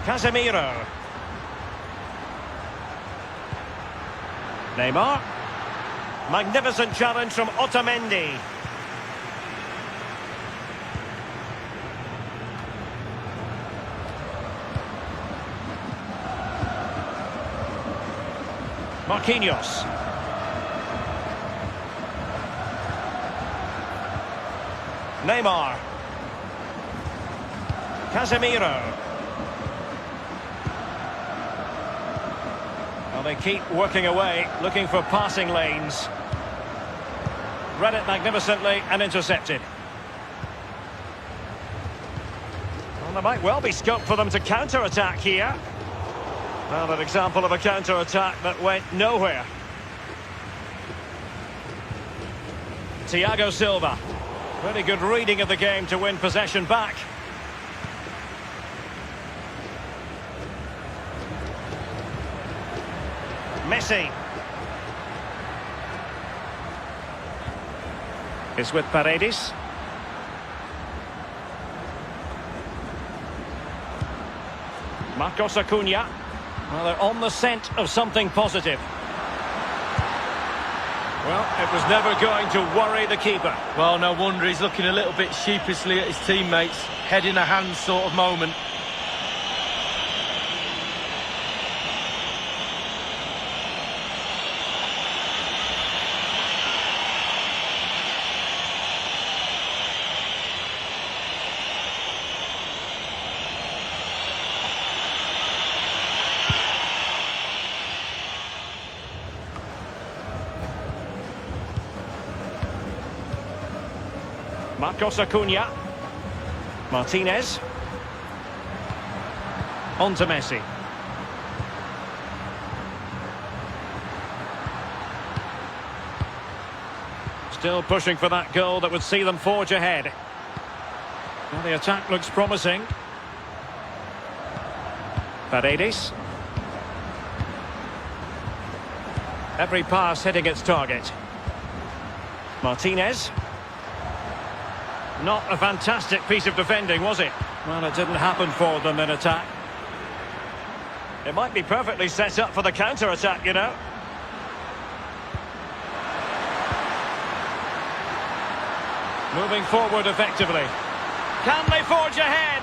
Casemiro. Neymar. Magnificent challenge from Otamendi. Marquinhos. Neymar. Casemiro. Well, they keep working away, looking for passing lanes. Read it magnificently and intercepted. Well, there might well be scope for them to counter-attack here. Well, an example of a counter-attack that went nowhere. Thiago Silva. Really good reading of the game to win possession back. Messi. It's with Paredes. Marcos Acuna. Well, they're on the scent of something positive. Well, it was never going to worry the keeper. Well, no wonder he's looking a little bit sheepishly at his teammates. Head in a hand sort of moment. Marcos Acuna. Martinez. On to Messi. Still pushing for that goal that would see them forge ahead. Well, the attack looks promising. Paredes. Every pass hitting its target. Martinez. Not a fantastic piece of defending, was it? Well, it didn't happen for them in attack. It might be perfectly set up for the counter-attack, you know. Moving forward effectively. Can they forge ahead?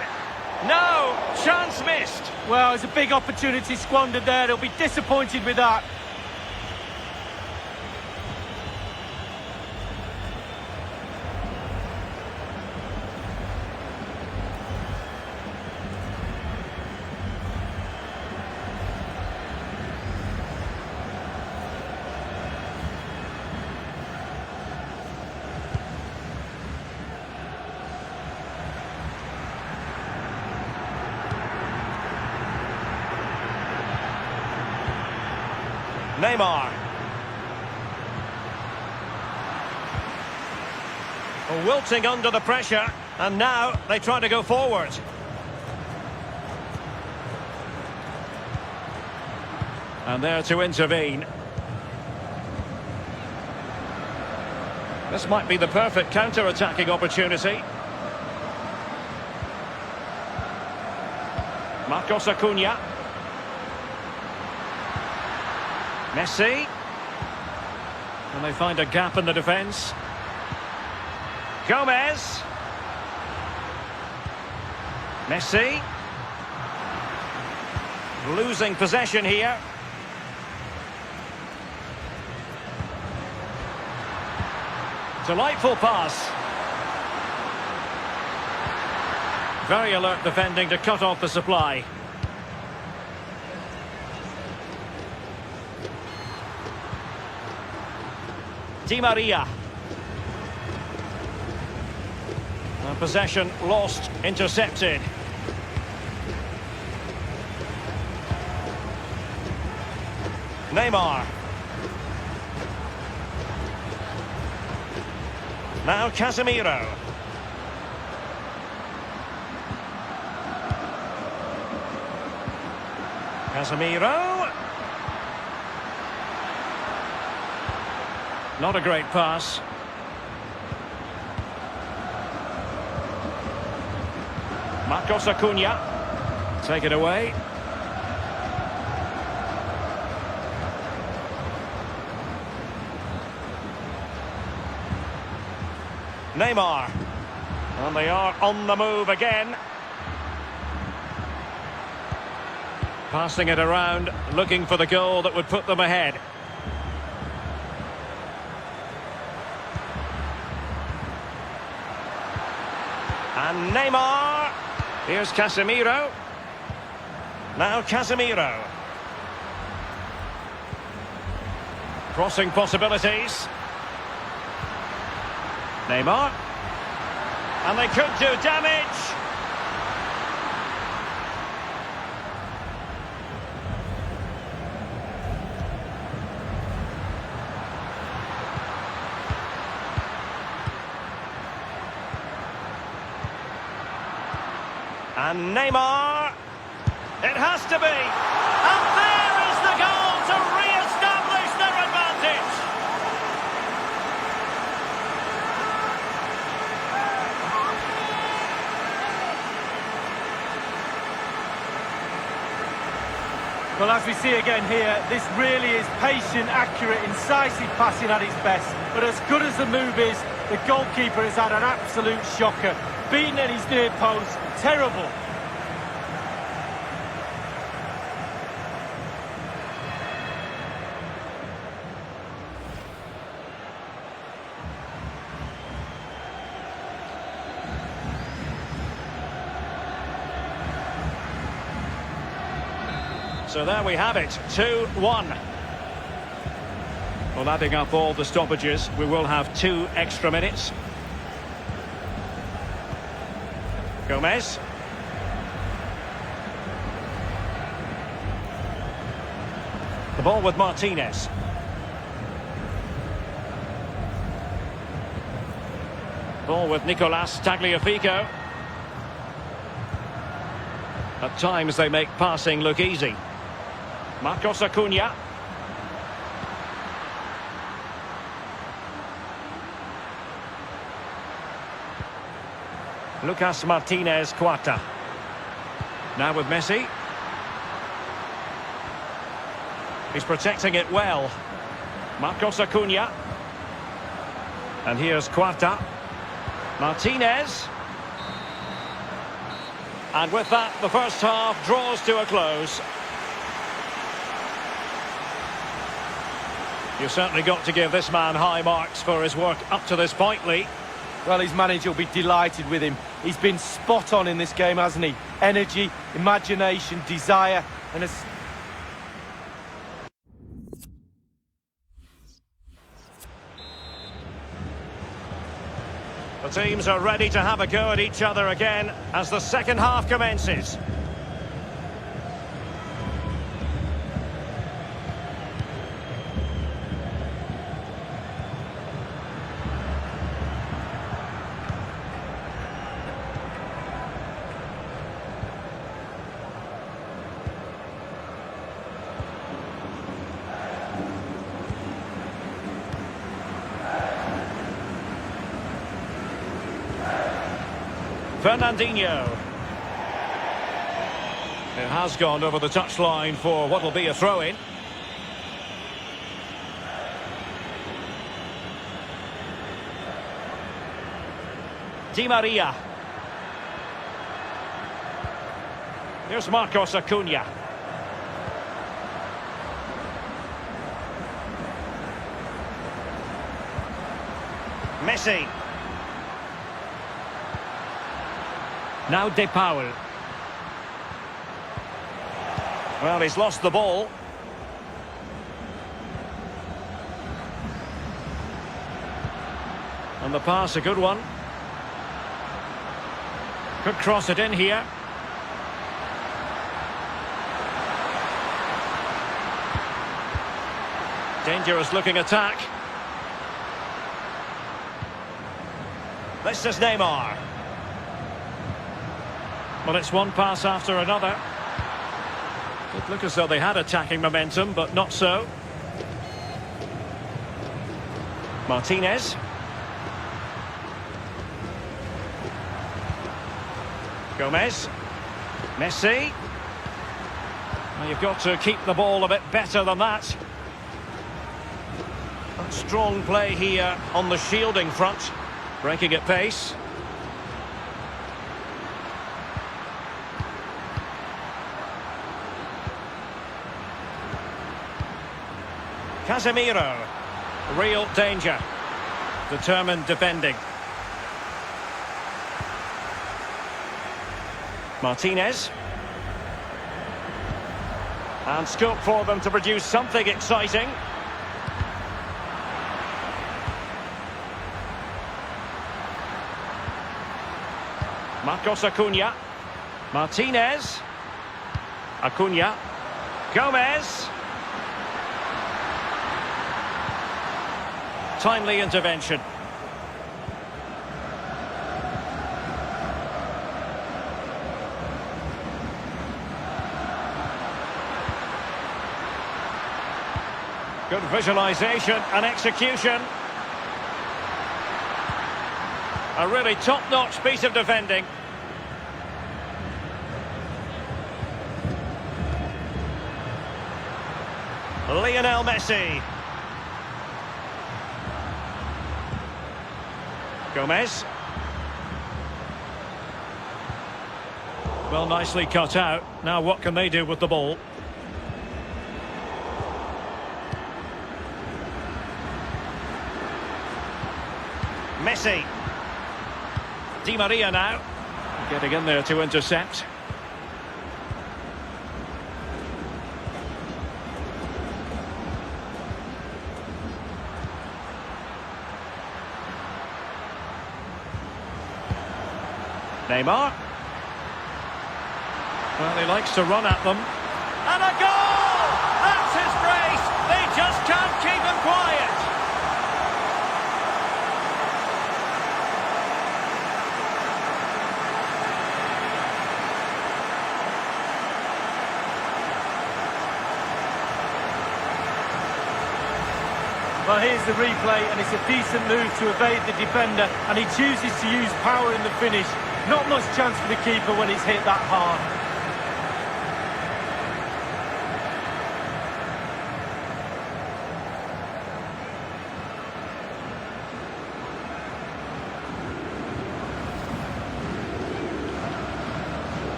No! Chance missed! Well, it's a big opportunity squandered there. They'll be disappointed with that. Neymar. Wilting under the pressure, and now they try to go forward. And there to intervene. This might be the perfect counter-attacking opportunity. Marcos Acuna. Messi. And they find a gap in the defence. Gomez. Messi. Losing possession here. Delightful pass. Very alert defending to cut off the supply. Di Maria. And possession lost, intercepted. Neymar. Now Casemiro. Casemiro. Not a great pass. Marcos Acuna. Take it away. Neymar. And they are on the move again. Passing it around, looking for the goal that would put them ahead. And Neymar. Here's Casemiro. Now Casemiro. Crossing possibilities. Neymar. And they could do damage. And Neymar. It has to be. And there is the goal to re-establish their advantage. Well, as we see again here, this really is patient, accurate, incisive passing at its best. But as good as the move is, the goalkeeper has had an absolute shocker. Beaten at his near post, terrible. So there we have it, 2-1. Well, adding up all the stoppages, we will have 2 extra minutes. Gomez. The ball with Martinez. Ball with Nicolas Tagliafico. At times they make passing look easy. Marcos Acuna. Lucas Martinez Quarta. Now with Messi. He's protecting it well. Marcos Acuna. And here's Quarta. Martinez. And with that, the first half draws to a close. You've certainly got to give this man high marks for his work up to this point, Lee. Well, his manager will be delighted with him. He's been spot on in this game, hasn't he? Energy, imagination, desire, and The teams are ready to have a go at each other again as the second half commences. Fernandinho. It has gone over the touchline for what will be a throw-in. Di Maria. Here's Marcos Acuna. Messi. Now De Paul. Well, he's lost the ball. And the pass, a good one. Could cross it in here. Dangerous looking attack. This is Neymar. Well, it's one pass after another. It looked as though they had attacking momentum, but not so. Martinez. Gomez. Messi. Well, you've got to keep the ball a bit better than that. Strong play here on the shielding front. Breaking at pace. Casemiro. Real danger. Determined defending. Martinez. And scope for them to produce something exciting. Marcos Acuna. Martinez. Acuna. Gomez. Timely intervention. Good visualization and execution. A really top-notch piece of defending. Lionel Messi. Gomez. Well, nicely cut out. Now what can they do with the ball? Messi. Di Maria now. Getting in there to intercept. Neymar. Well, he likes to run at them. And a goal! That's his brace! They just can't keep him quiet! Well, here's the replay, and it's a decent move to evade the defender, and he chooses to use power in the finish. Not much chance for the keeper when it's hit that hard.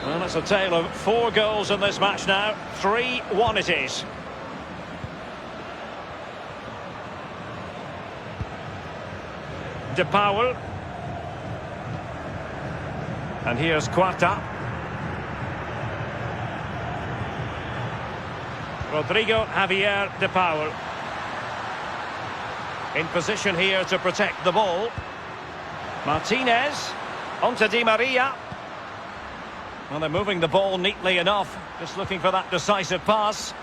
Well, it's a tale of 4 goals in this match now. 3-1 it is. De Paul. And here's Quarta. Rodrigo Javier De Paul. In position here to protect the ball. Martinez. Onto Di Maria. Well, they're moving the ball neatly enough. Just looking for that decisive pass.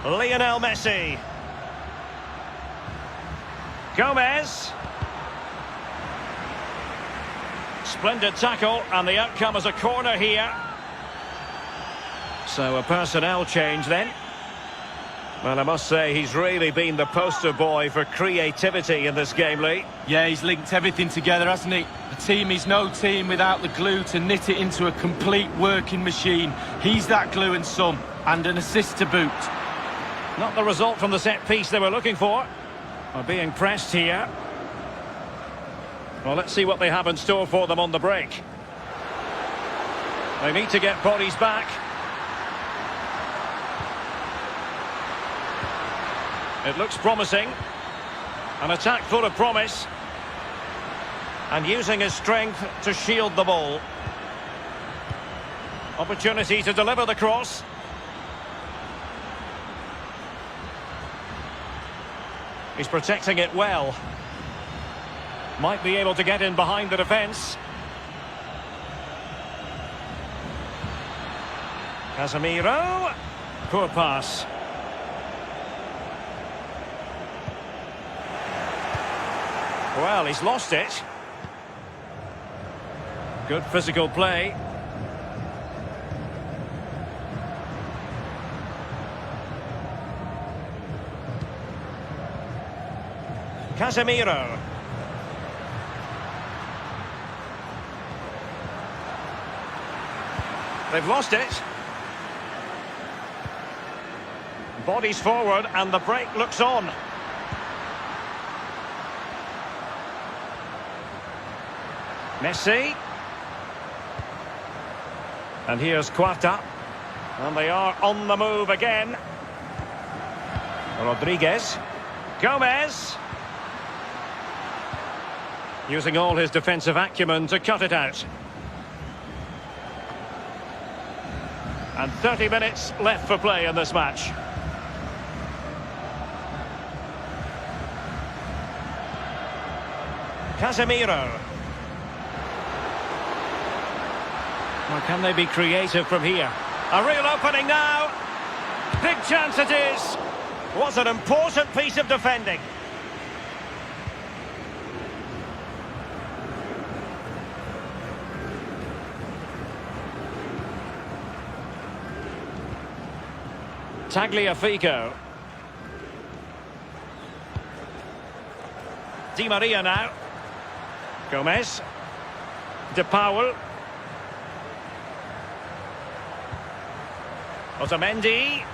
Lionel Messi. Gomez. Splendid tackle, and the outcome is a corner here. So a personnel change then. Well, I must say he's really been the poster boy for creativity in this game, Lee. Yeah, he's linked everything together, hasn't he? The team is no team without the glue to knit it into a complete working machine. He's that glue and some, and an assist to boot. Not the result from the set piece they were looking for. Are being pressed here. Well, let's see what they have in store for them on the break. They need to get bodies back. It looks promising. An attack full of promise. And using his strength to shield the ball. Opportunity to deliver the cross. He's protecting it well. Might be able to get in behind the defence. Casemiro. Poor pass. Well, he's lost it. Good physical play. Casemiro. They've lost it. Bodies forward and the break looks on. Messi. And here's Quarta. And they are on the move again. Rodriguez. Gomez. Using all his defensive acumen to cut it out. And 30 minutes left for play in this match. Casemiro. Well, can they be creative from here? A real opening now. Big chance it is. Was an important piece of defending. Tagliafico. Di Maria now. Gomez. De Paul. Otamendi.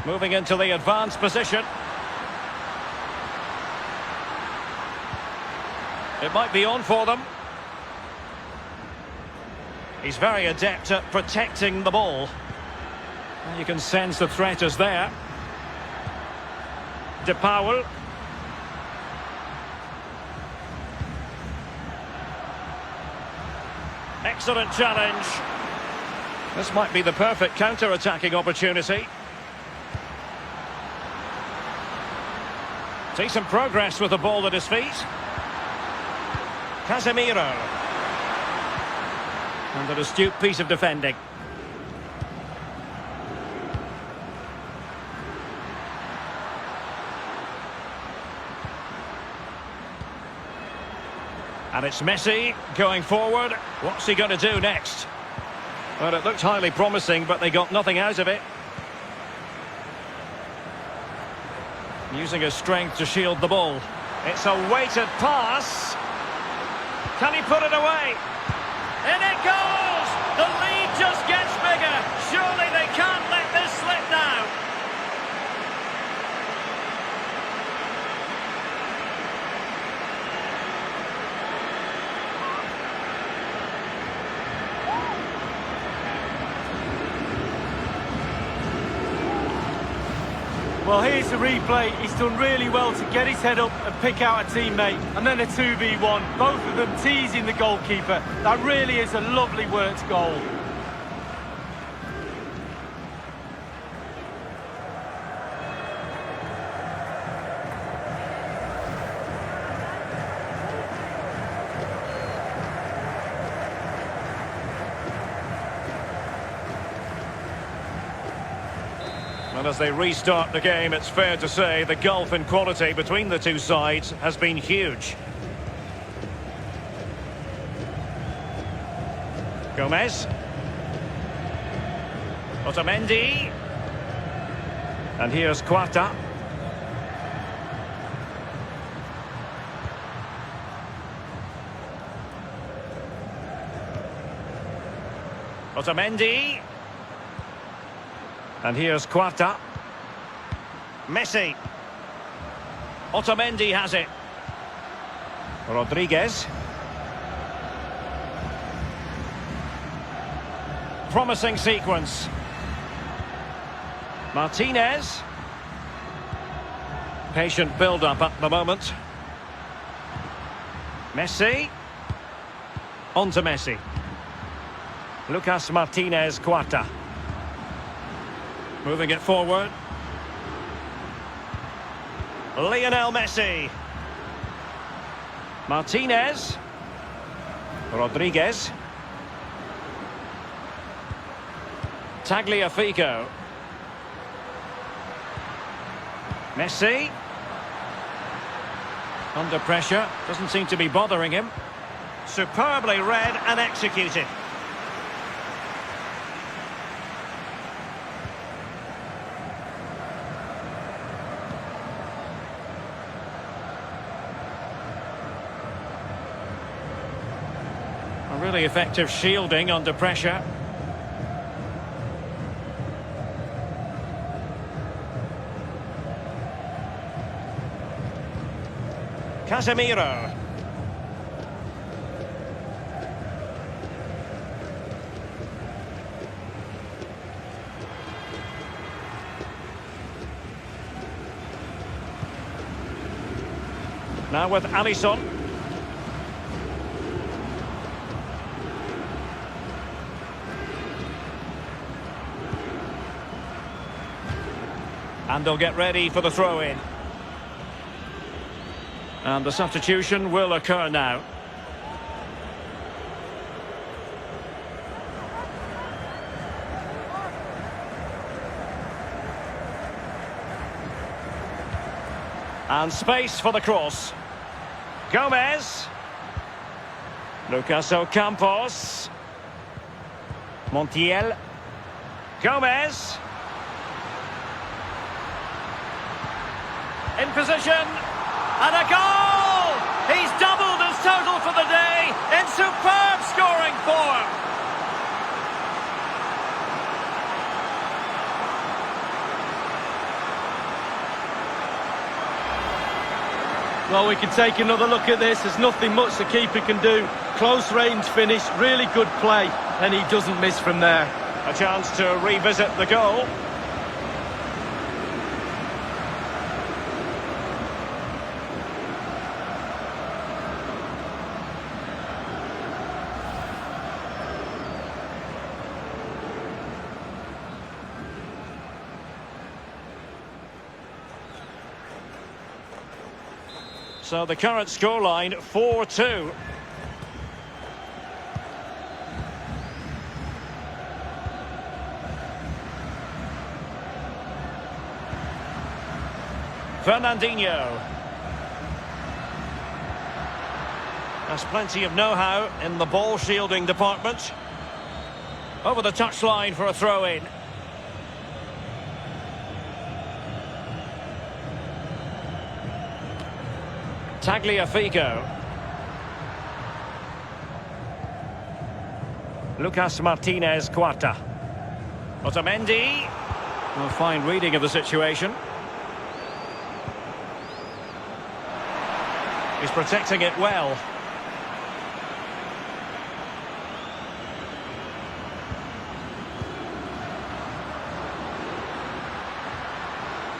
Moving into the advanced position. It might be on for them. He's very adept at protecting the ball. You can sense the threat is there. De Paul. Excellent challenge. This might be the perfect counter-attacking opportunity. Decent progress with the ball at his feet. Casemiro. And an astute piece of defending. And it's Messi going forward. What's he going to do next? Well, it looked highly promising, but they got nothing out of it. Using his strength to shield the ball. It's a weighted pass. Can he put it away? In it goes! The lead just gets bigger. Surely they can't let this slip now. Well, here's the replay. He's done really well to get his head up and pick out a teammate. And then a 2v1. Both of them teasing the goalkeeper. That really is a lovely worked goal. And as they restart the game, it's fair to say the gulf in quality between the two sides has been huge. Gomez. Otamendi. And here's Quarta. Otamendi. And here's Quarta. Messi. Otamendi has it. Rodriguez. Promising sequence. Martinez. Patient build-up at the moment. Messi. On to Messi. Lucas Martinez Quarta. Moving it forward. Lionel Messi. Martinez. Rodriguez. Tagliafico. Messi. Under pressure. Doesn't seem to be bothering him. Superbly read and executed. A really effective shielding under pressure. Casemiro. Now with Alisson. And they'll get ready for the throw-in. And the substitution will occur now. And space for the cross. Gomez. Lucas Ocampos. Montiel. Gomez. In position. And a goal! He's doubled his total for the day in superb scoring form. Well, we can take another look at this. There's nothing much the keeper can do. Close range finish, really good play, and he doesn't miss from there. A chance to revisit the goal. So the current scoreline 4-2. Fernandinho. Has plenty of know-how in the ball shielding department. Over the touchline for a throw-in. Tagliafico. Lucas Martinez Quarta. Otamendi. A fine reading of the situation. He's protecting it well.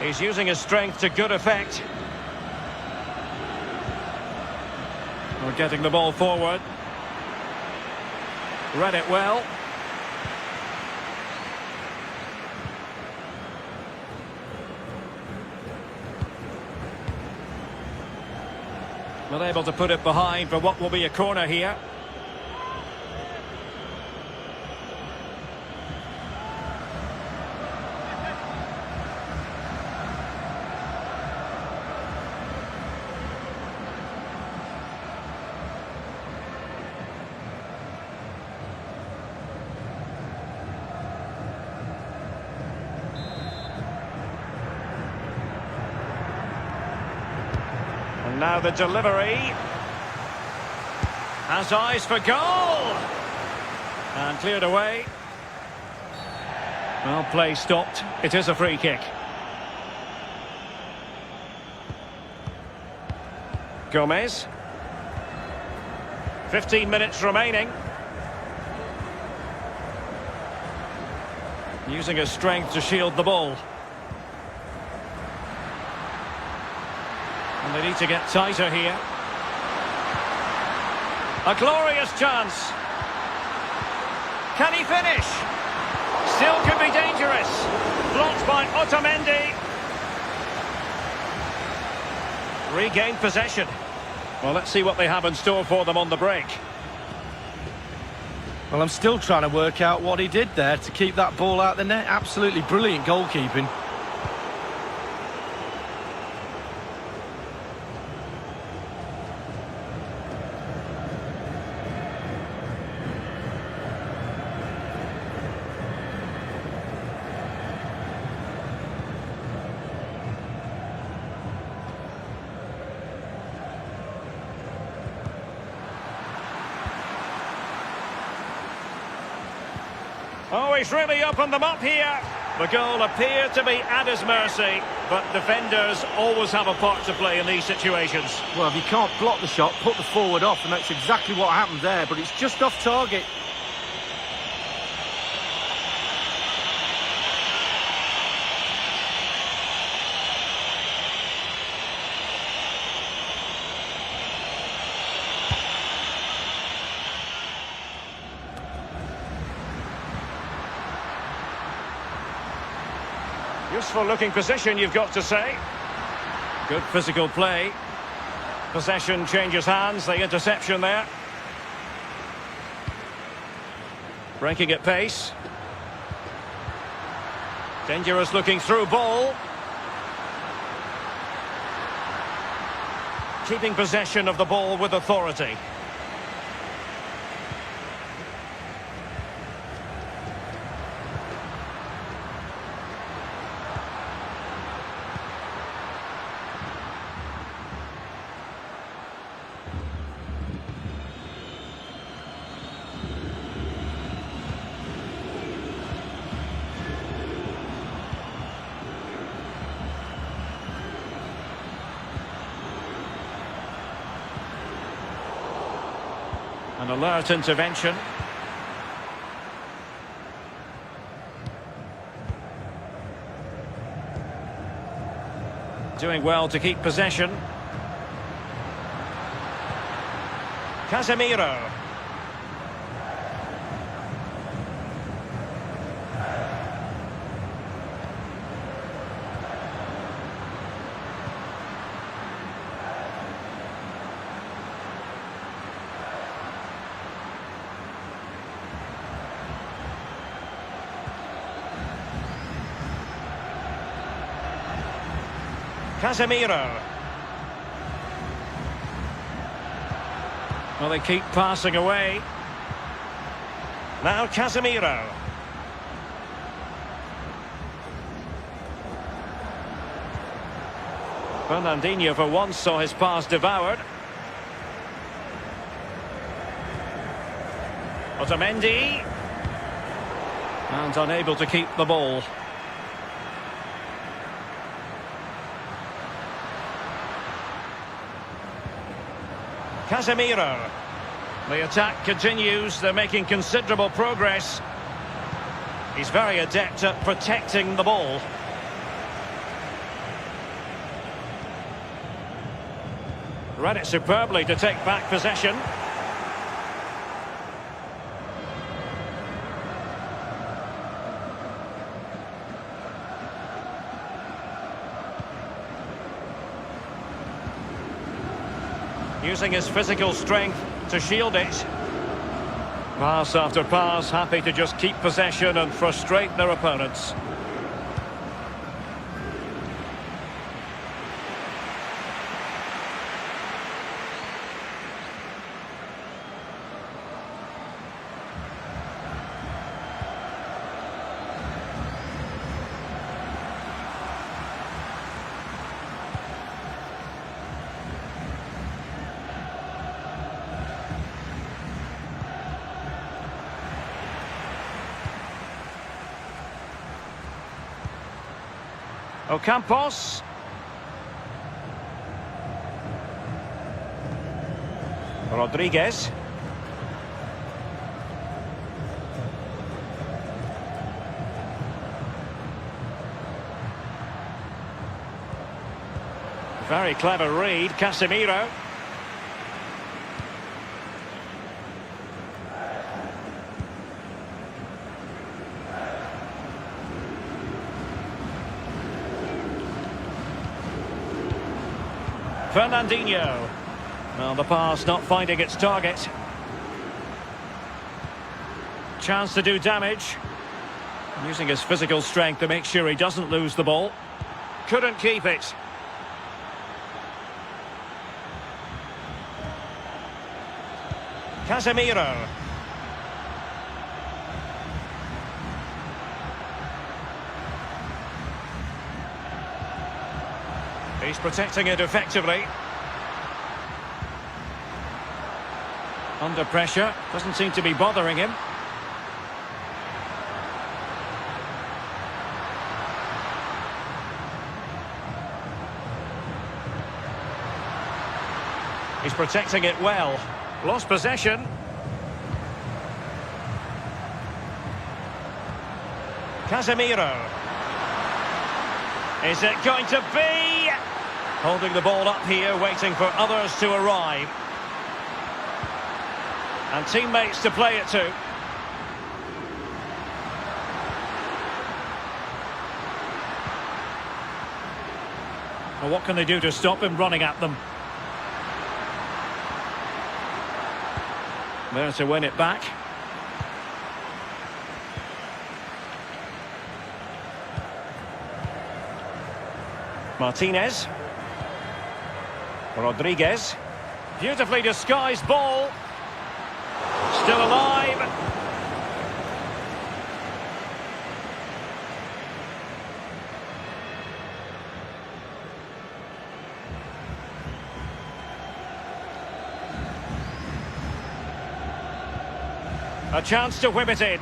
He's using his strength to good effect. We're getting the ball forward. Read it well. Not able to put it behind for what will be a corner here. Now the delivery. Has eyes for goal. And cleared away. Well, play stopped. It is a free kick. Gomez. 15 minutes remaining. Using his strength to shield the ball. And they need to get tighter here. A glorious chance. Can he finish? Still could be dangerous. Blocked by Otamendi. Regained possession. Well, let's see what they have in store for them on the break. Well, I'm still trying to work out what he did there to keep that ball out the net. Absolutely brilliant goalkeeping. Oh, he's really opened them up here. The goal appeared to be at his mercy, but defenders always have a part to play in these situations. Well, if you can't block the shot, put the forward off, and that's exactly what happened there, but it's just off target. Useful looking position, you've got to say. Good physical play. Possession changes hands, the interception there. Breaking at pace. Dangerous looking through ball. Keeping possession of the ball with authority. An alert intervention. Doing well to keep possession. Casemiro. Casemiro. Well, they keep passing away. Now Casemiro. Fernandinho for once saw his pass devoured. Otamendi. And unable to keep the ball. Casemiro. The attack continues. They're making considerable progress. He's very adept at protecting the ball. Read it superbly to take back possession. Using his physical strength to shield it. Pass after pass, happy to just keep possession and frustrate their opponents. Ocampos. Rodriguez. Very clever read, Casemiro. Fernandinho. Well, the pass not finding its target. Chance to do damage. Using his physical strength to make sure he doesn't lose the ball. Couldn't keep it. Casemiro. He's protecting it effectively. Under pressure, doesn't seem to be bothering him. He's protecting it well. Lost possession. Casemiro. Is it going to be? Holding the ball up here, waiting for others to arrive. And teammates to play it to. Well, what can they do to stop him running at them? There to win it back. Martinez. Rodriguez. Beautifully disguised ball. Still alive. A chance to whip it in.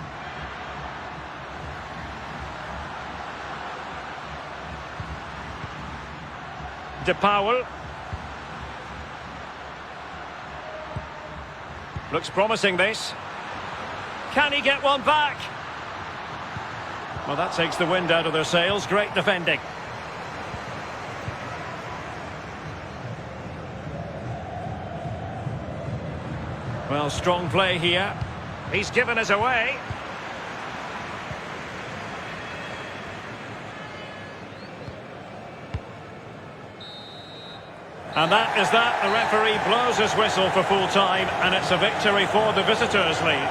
De Paul. Looks promising, this. Can he get one back? Well, that takes the wind out of their sails. Great defending. Well, strong play here. He's given us away. And that is that. The referee blows his whistle for full time, and it's a victory for the visitors' lead.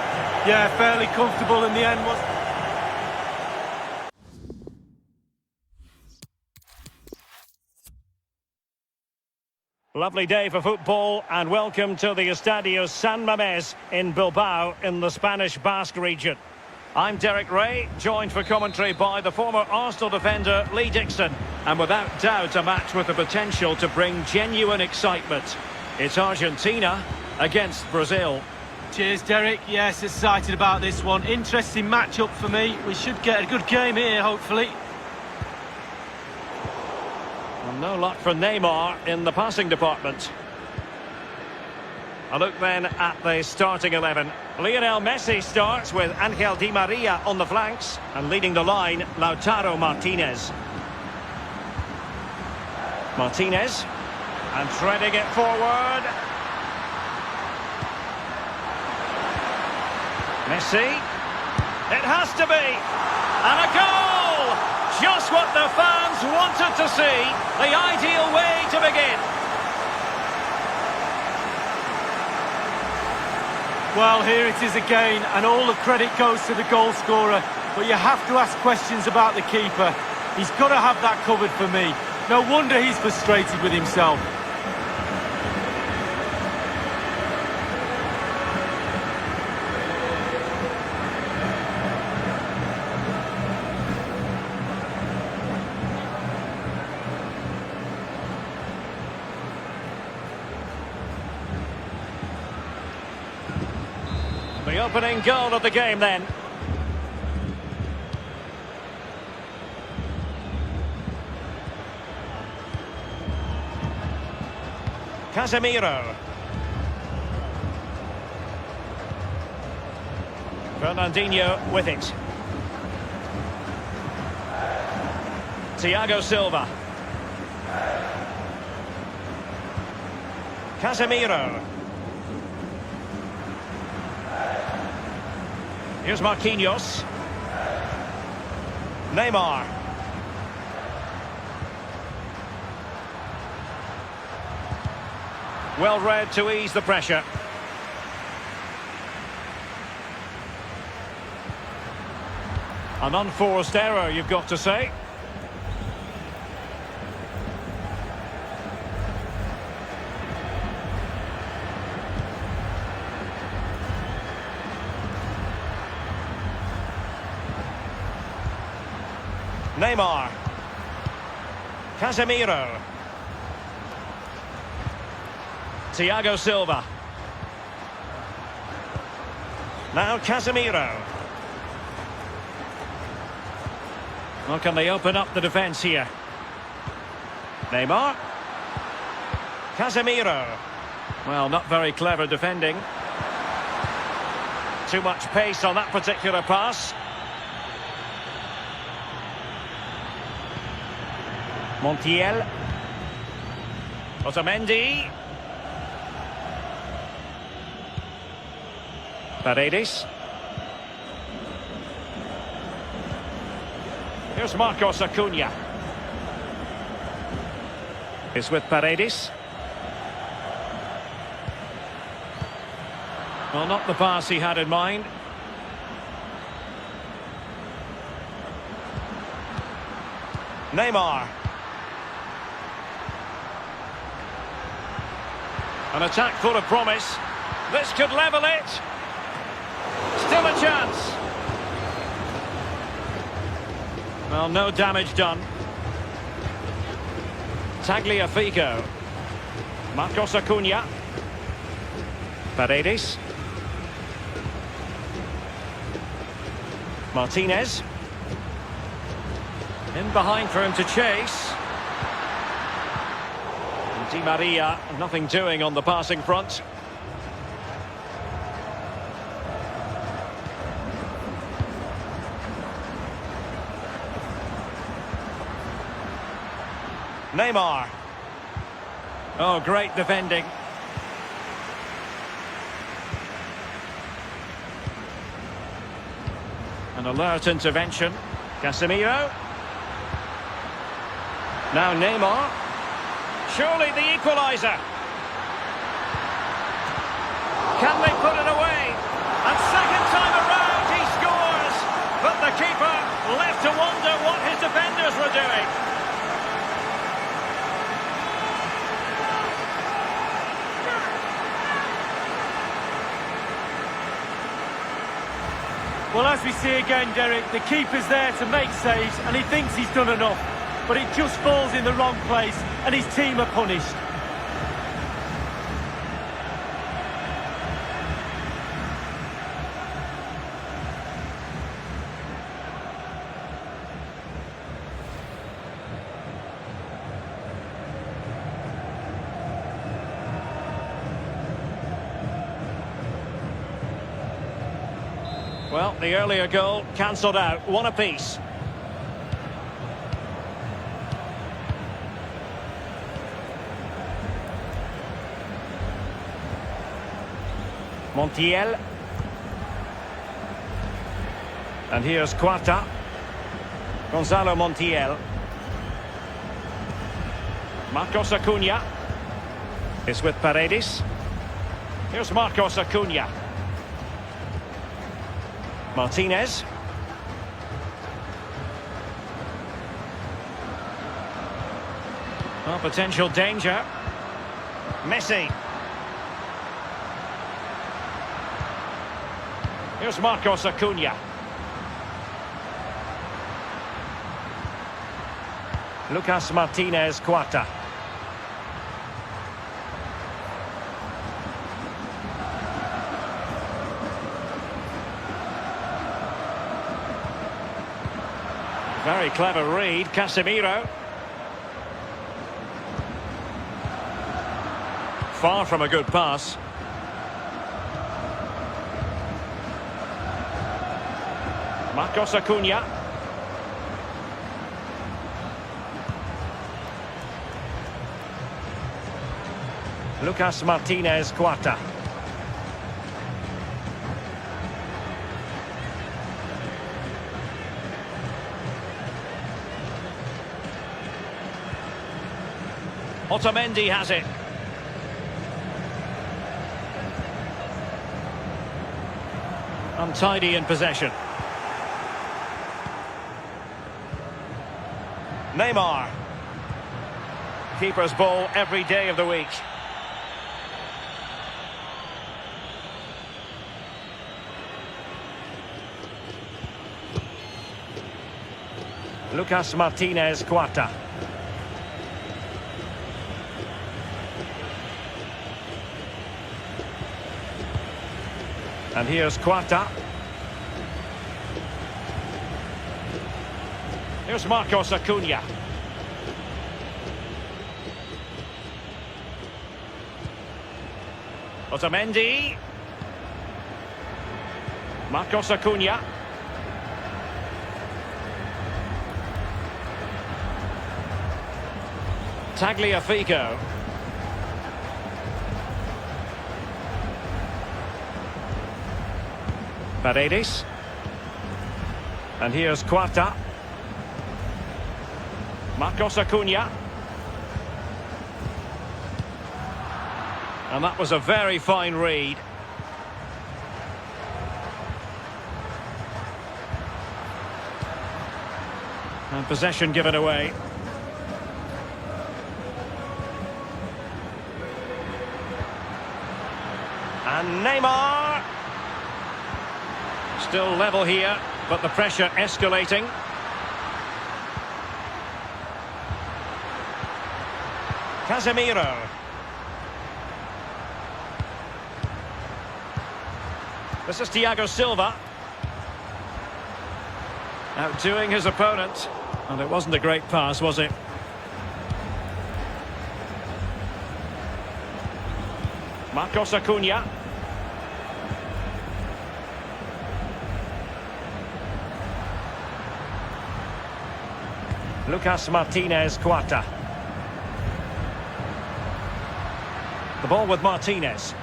Yeah, fairly comfortable in the end. Lovely day for football, and welcome to the Estadio San Mamés in Bilbao in the Spanish Basque region. I'm Derek Ray, joined for commentary by the former Arsenal defender Lee Dixon, and without doubt a match with the potential to bring genuine excitement. It's Argentina against Brazil. Cheers, Derek. Yes, excited about this one. Interesting match-up for me. We should get a good game here, hopefully. And no luck for Neymar in the passing department. A look then at the starting 11. Lionel Messi starts with Angel Di Maria on the flanks, and leading the line, Lautaro Martinez. Martinez, and threading it forward. Messi. It has to be. And a goal! Just what the fans wanted to see. The ideal way to begin. Well, here it is again, and all the credit goes to the goal scorer. But you have to ask questions about the keeper. He's got to have that covered for me. No wonder he's frustrated with himself. The opening goal of the game then. Casemiro. Fernandinho with it. Thiago Silva. Casemiro. Here's Marquinhos. Neymar. Well read to ease the pressure. An unforced error, you've got to say. Neymar. Casemiro. Thiago Silva. Now Casemiro. Well, can they open up the defence here? Neymar. Casemiro. Well, not very clever defending. Too much pace on that particular pass. Montiel. Otamendi. Paredes. Here's Marcos Acuna. It's with Paredes. Well, not the pass he had in mind. Neymar. An attack full of promise. This could level it. Still a chance. Well, no damage done. Tagliafico. Marcos Acuna. Paredes. Martinez. In behind for him to chase. And Di Maria, nothing doing on the passing front. Neymar. Oh, great defending. An alert intervention. Casemiro. Now Neymar. Surely the equaliser. Can they put it away? And second time around he scores. But the keeper left to wonder what his defenders were doing. Well, as we see again, Derek, the keeper's there to make saves and he thinks he's done enough. But it just falls in the wrong place and his team are punished. Well, the earlier goal cancelled out. One apiece. Montiel. And here's Quarta. Gonzalo Montiel. Marcos Acuna. It's with Paredes. Here's Marcos Acuna. Martinez. Well, potential danger. Messi. Here's Marcos Acuna. Lucas Martinez Quarta. Very clever read, Casemiro. Far from a good pass. Marcos Acuna. Lucas Martinez Quarta. Otamendi has it. Untidy in possession. Neymar. Keeper's ball every day of the week. Lucas Martinez Quarta. And here's Quarta. Here's Marcos Acuna. Otamendi. Marcos Acuna. Tagliafico. Paredes. And here's Quarta. Marcos Acuna. And that was a very fine read. And possession given away. And Neymar. Still level here, but the pressure escalating. Casemiro. This is Thiago Silva. Outdoing his opponent. And it wasn't a great pass, was it? Marcos Acuna. Lucas Martinez Quarta. The ball with Martinez.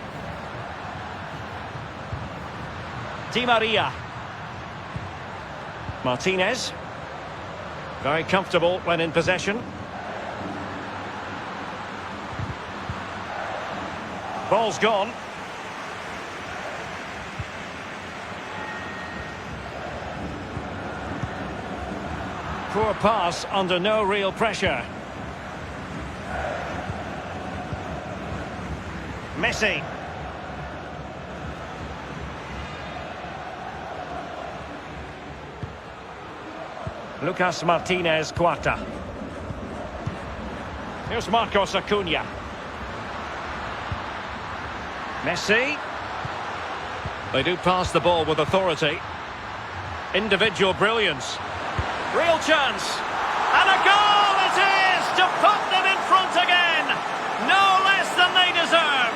Di Maria. Martinez. Very comfortable when in possession. Ball's gone. Poor pass under no real pressure. Messi. Lucas Martinez Quarta. Here's Marcos Acuna. Messi. They do pass the ball with authority. Individual brilliance. Real chance. And a goal it is to put them in front again. No less than they deserve.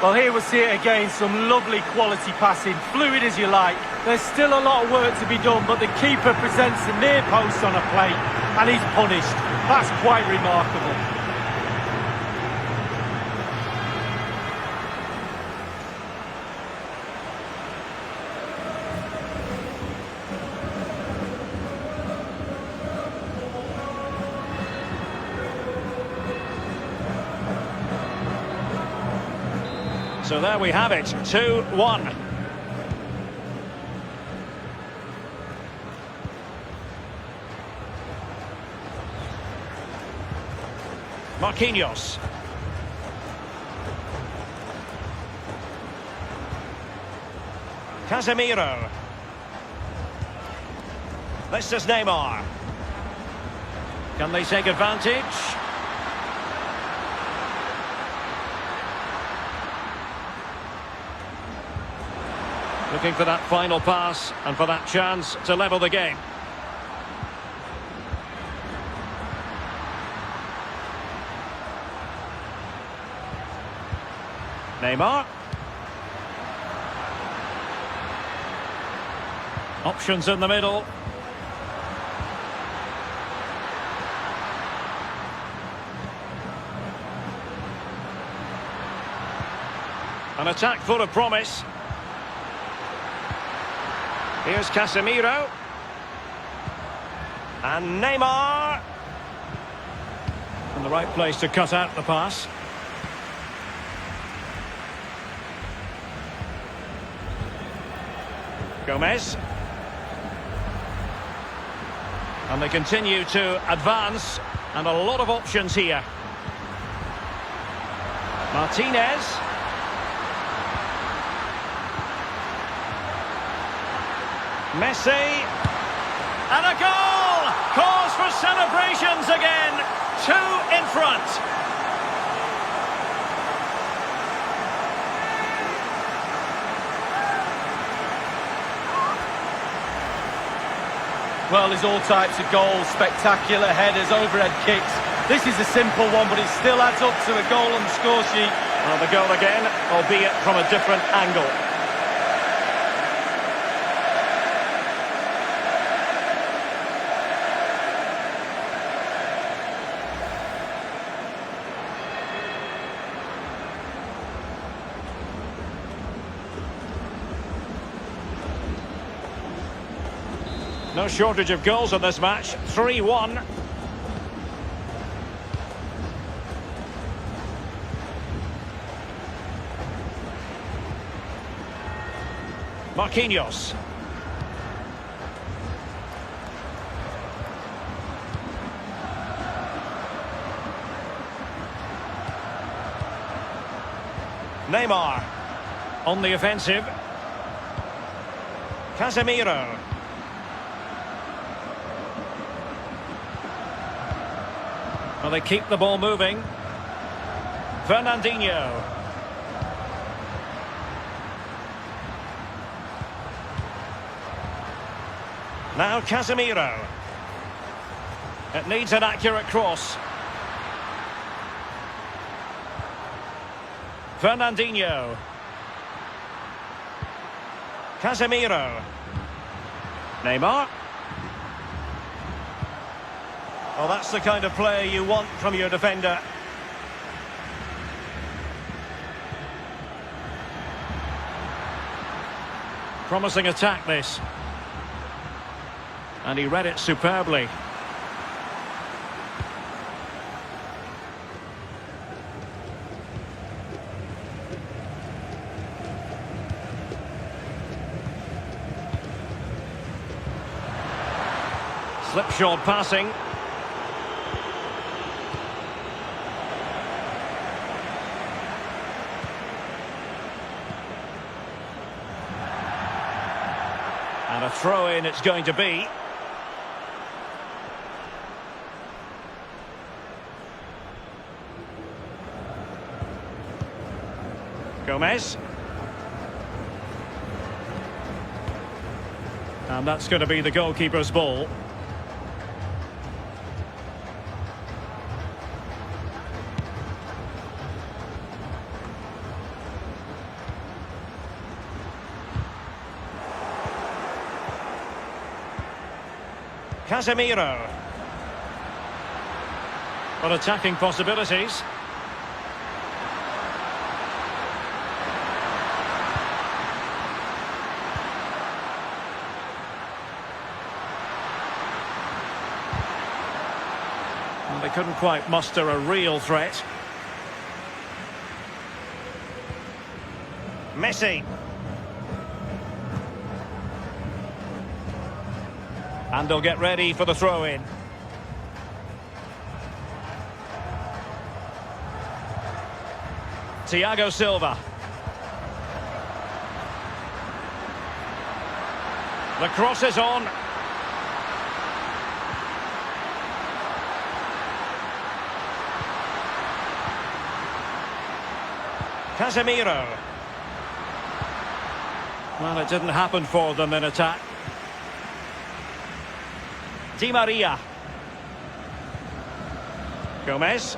Well, here we'll see it again. Some lovely quality passing. Fluid as you like. There's still a lot of work to be done, but the keeper presents the near post on a plate and he's punished. That's quite remarkable. So there we have it, 2-1. Marquinhos. Casemiro. This is Neymar. Can they take advantage? Looking for that final pass and for that chance to level the game. Neymar. Options in the middle. An attack full of promise. Here's Casemiro. And Neymar. In the right place to cut out the pass. Gomez. And they continue to advance, and a lot of options here. Martinez. Messi. And a goal! Cause for celebrations again. 2 in front. Well, there's all types of goals, spectacular headers, overhead kicks. This is a simple one, but it still adds up to a goal on the score sheet. Well, the goal again, albeit from a different angle. No shortage of goals in this match. 3-1. Marquinhos. Neymar on the offensive. Casemiro. Well, they keep the ball moving. Fernandinho. Now Casemiro. It needs an accurate cross. Fernandinho. Casemiro. Neymar. Well, that's the kind of play you want from your defender. Promising attack, this. And he read it superbly. Slipshod passing. And a throw-in it's going to be. Gomez. And that's going to be the goalkeeper's ball. Casemiro. But attacking possibilities. And they couldn't quite muster a real threat. Messi. And they'll get ready for the throw-in. Thiago Silva. The cross is on. Casemiro. Well, it didn't happen for them in attack. Di Maria. Gomez.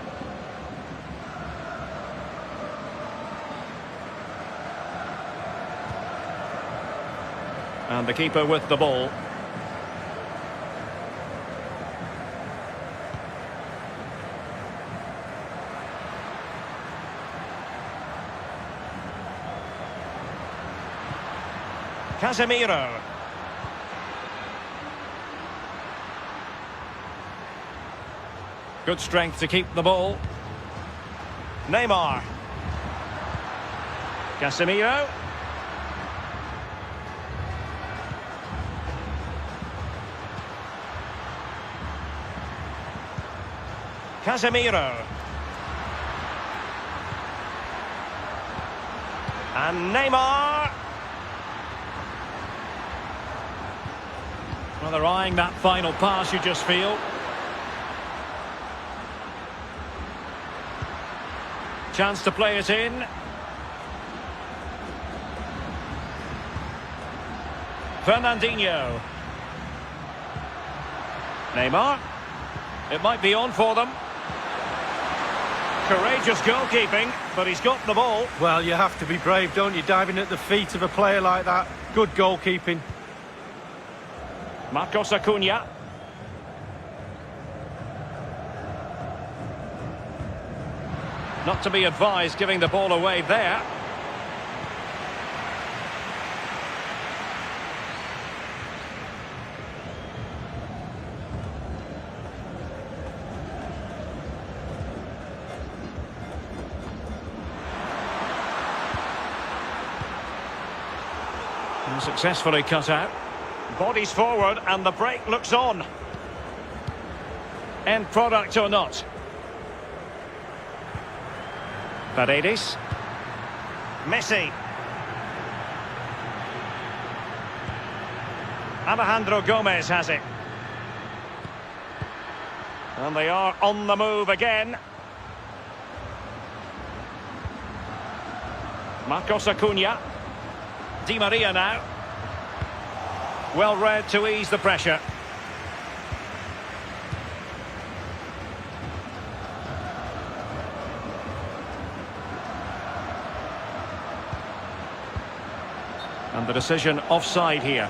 And the keeper with the ball. Casemiro. Good strength to keep the ball. Neymar. Casemiro. Casemiro. And Neymar. Well, they're eyeing that final pass, you just feel. Chance to play it in. Fernandinho. Neymar. It might be on for them. Courageous goalkeeping, but he's got the ball. Well, you have to be brave, don't you, diving at the feet of a player like that. Good goalkeeping. Marcos Acuna. Not to be advised giving the ball away there. And successfully cut out. Bodies forward and the break looks on. End product or not. Paredes. Messi. Alejandro Gomez has it. And they are on the move again. Marcos Acuna. Di Maria now. Well read to ease the pressure. And the decision offside here.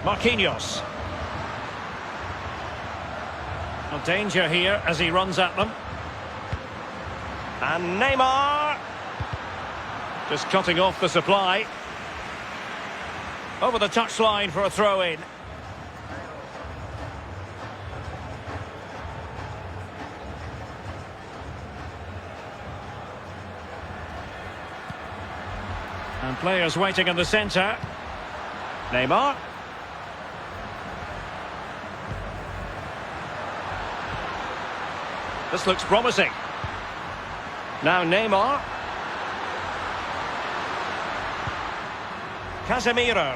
Marquinhos. No danger here as he runs at them. And Neymar. Just cutting off the supply. Over the touchline for a throw-in. And players waiting in the centre. Neymar. This looks promising. Now Neymar. Casemiro.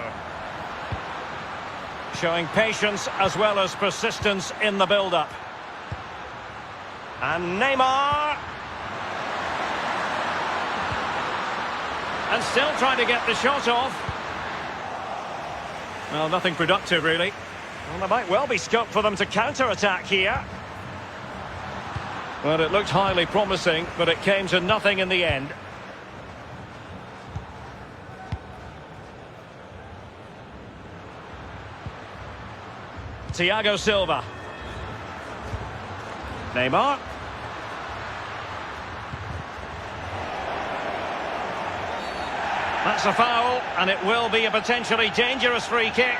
Showing patience as well as persistence in the build-up. And Neymar. And still trying to get the shot off. Well, nothing productive really. Well, there might well be scope for them to counter-attack here. Well, it looked highly promising, but it came to nothing in the end. Thiago Silva. Neymar. That's a foul, and it will be a potentially dangerous free kick.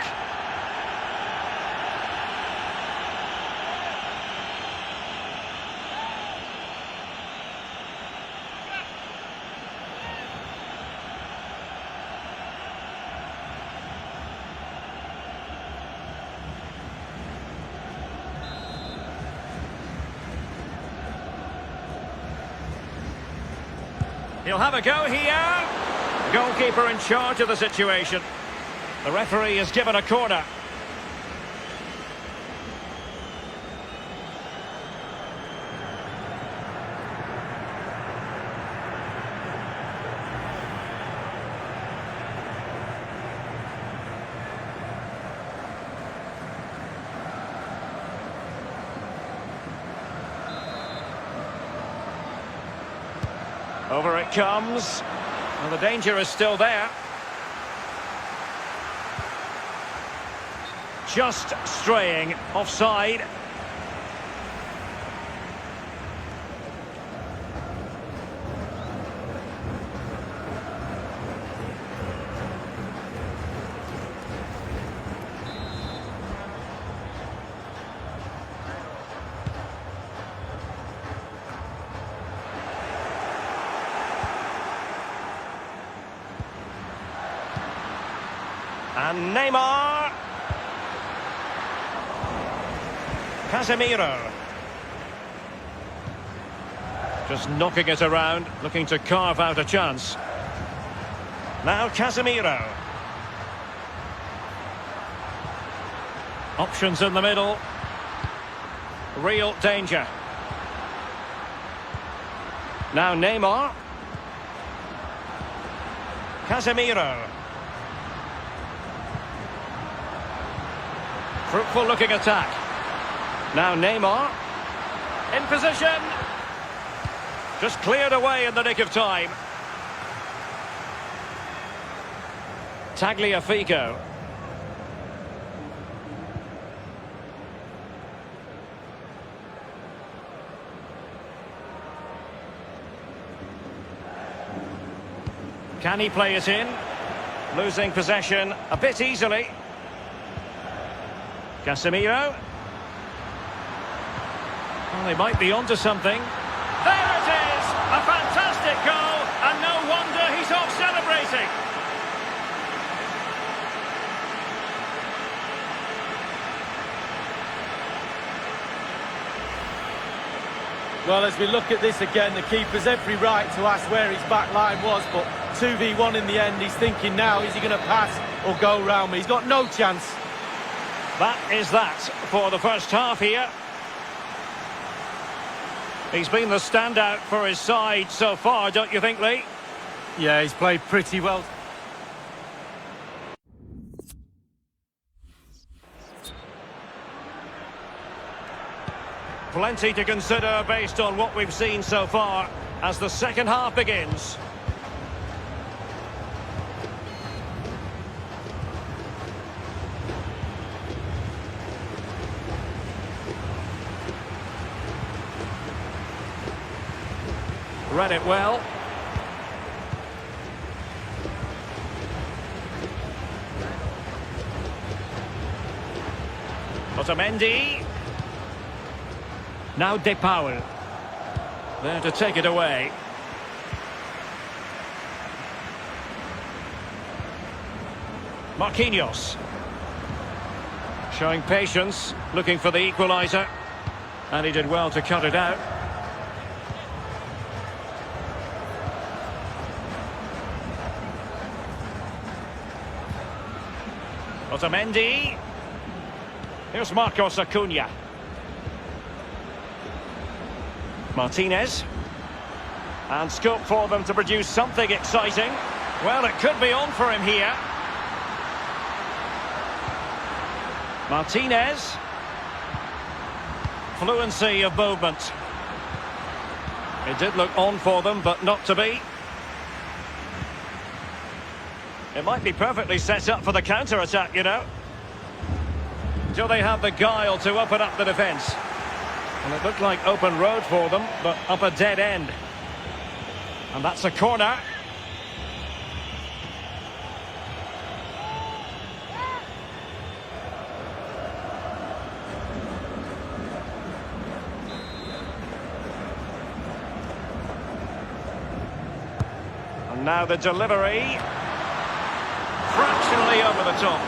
He'll have a go here. Goalkeeper in charge of the situation. The referee has given a corner. Over it comes. Well, the danger is still there. Just straying offside. And Neymar. Casemiro. Just knocking it around, looking to carve out a chance. Now Casemiro. Options in the middle. Real danger. Now Neymar. Casemiro. Fruitful looking attack. Now Neymar. In position. Just cleared away in the nick of time. Tagliafico. Can he play it in? Losing possession a bit easily. Casemiro. Well, they might be onto something. There it is! A fantastic goal, and no wonder he's off celebrating. Well, as we look at this again, the keeper's every right to ask where his back line was, but 2v1 in the end. He's thinking now, is he going to pass or go round me? He's got no chance. That is that for the first half here. He's been the standout for his side so far, don't you think, Lee? Yeah, he's played pretty well. Plenty to consider based on what we've seen so far as the second half begins. Read it well. Otamendi. Now De Paul. There to take it away. Marquinhos. Showing patience, looking for the equaliser. And he did well to cut it out. Otamendi. Here's Marcos Acuna. Martinez. And scope for them to produce something exciting. Well, it could be on for him here. Martinez. Fluency of movement. It did look on for them, but not to be. It might be perfectly set up for the counter-attack, you know. Do they have the guile to open up the defence? And it looked like open road for them, but up a dead end. And that's a corner. And now the delivery. Fractionally over the top.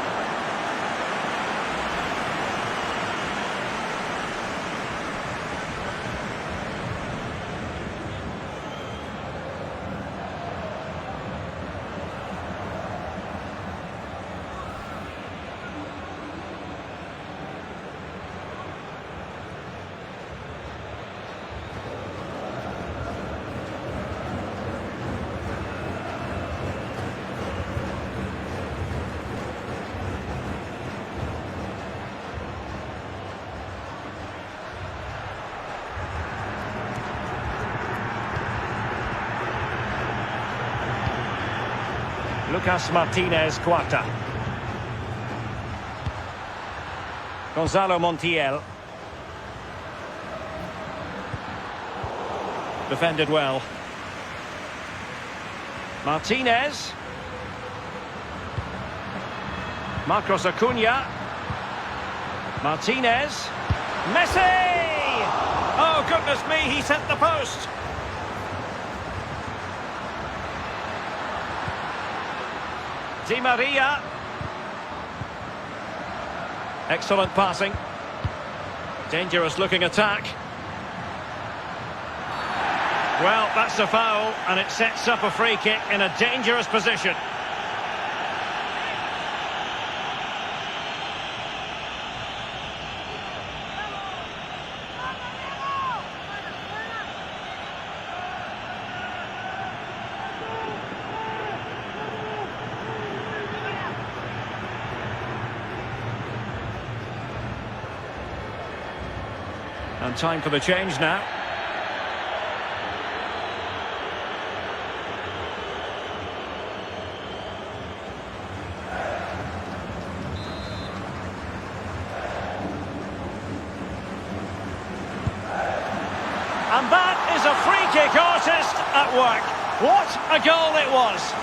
Lucas Martinez Quarta. Gonzalo Montiel. Defended well. Martinez. Marcos Acuna. Martinez. Messi! Oh, goodness me, he sent the post. Di Maria. Excellent passing. Dangerous looking attack. Well, that's a foul, and it sets up a free kick in a dangerous position. And time for the change now. And that is a free kick artist at work. What a goal it was.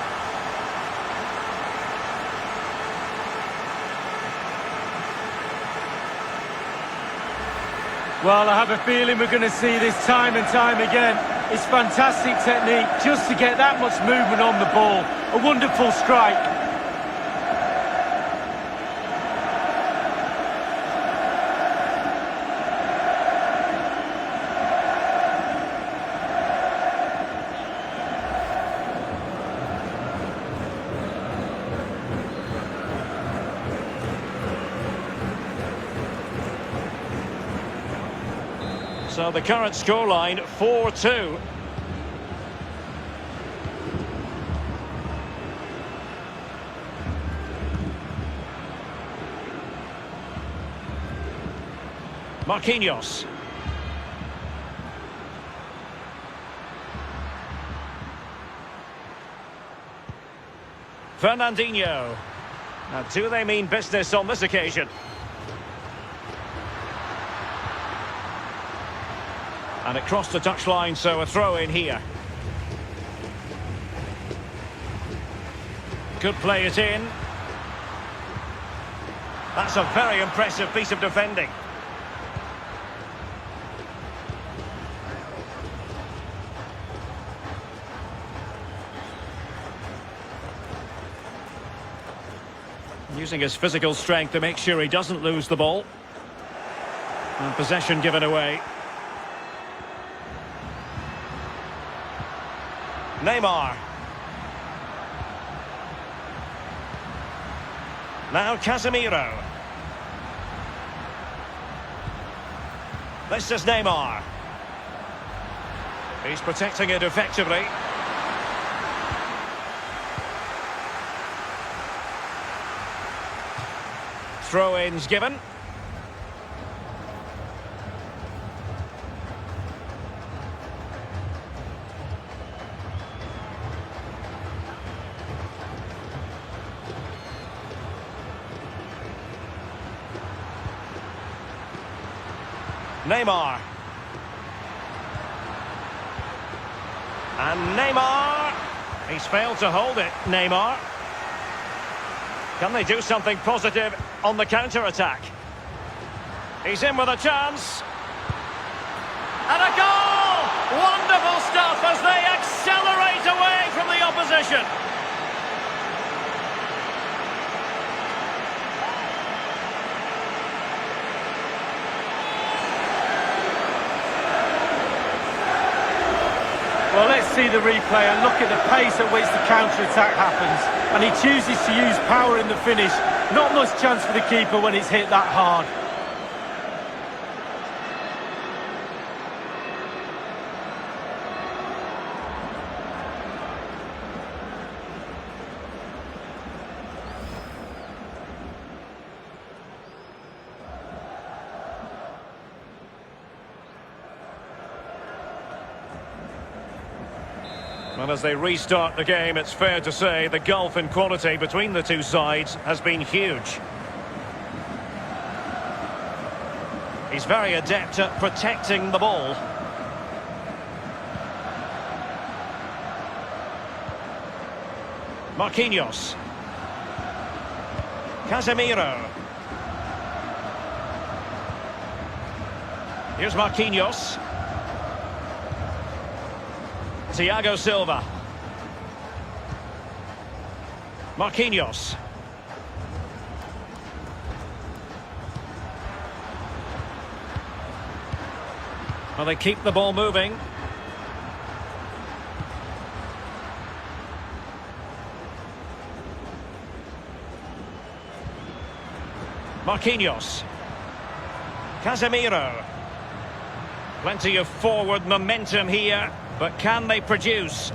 Well, I have a feeling we're going to see this time and time again. It's fantastic technique just to get that much movement on the ball. A wonderful strike. So the current scoreline, 4-2. Marquinhos. Fernandinho. Now, do they mean business on this occasion? And it crossed the touchline, so a throw in here. Could play it in. That's a very impressive piece of defending. Using his physical strength to make sure he doesn't lose the ball. And possession given away. Neymar. Now Casemiro. This is Neymar. He's protecting it effectively. Throw-ins given. Neymar. And Neymar. He's failed to hold it, Neymar. Can they do something positive on the counter-attack? He's in with a chance. And a goal! Wonderful stuff as they accelerate away from the opposition. Well, let's see the replay and look at the pace at which the counter-attack happens. And he chooses to use power in the finish. Not much chance for the keeper when it's hit that hard. Well, as they restart the game, it's fair to say the gulf in quality between the two sides has been huge. He's very adept at protecting the ball. Marquinhos. Casemiro. Here's Marquinhos. Thiago Silva. Marquinhos. Well, they keep the ball moving. Marquinhos. Casemiro. Plenty of forward momentum here, but can they produce?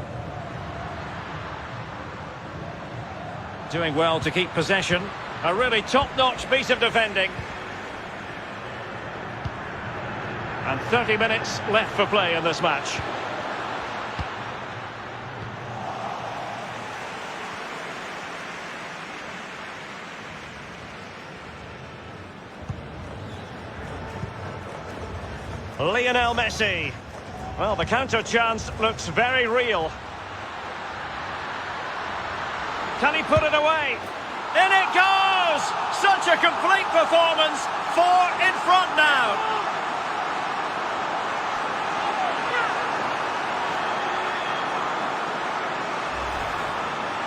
Doing well to keep possession. A really top-notch piece of defending. And 30 minutes left for play in this match. Lionel Messi. Well, the counter chance looks very real. Can he put it away? In it goes! Such a complete performance. 4 in front now.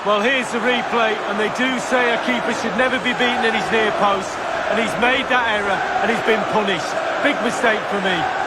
Well, here's the replay, and they do say a keeper should never be beaten in his near post, and he's made that error, and he's been punished. Big mistake for me.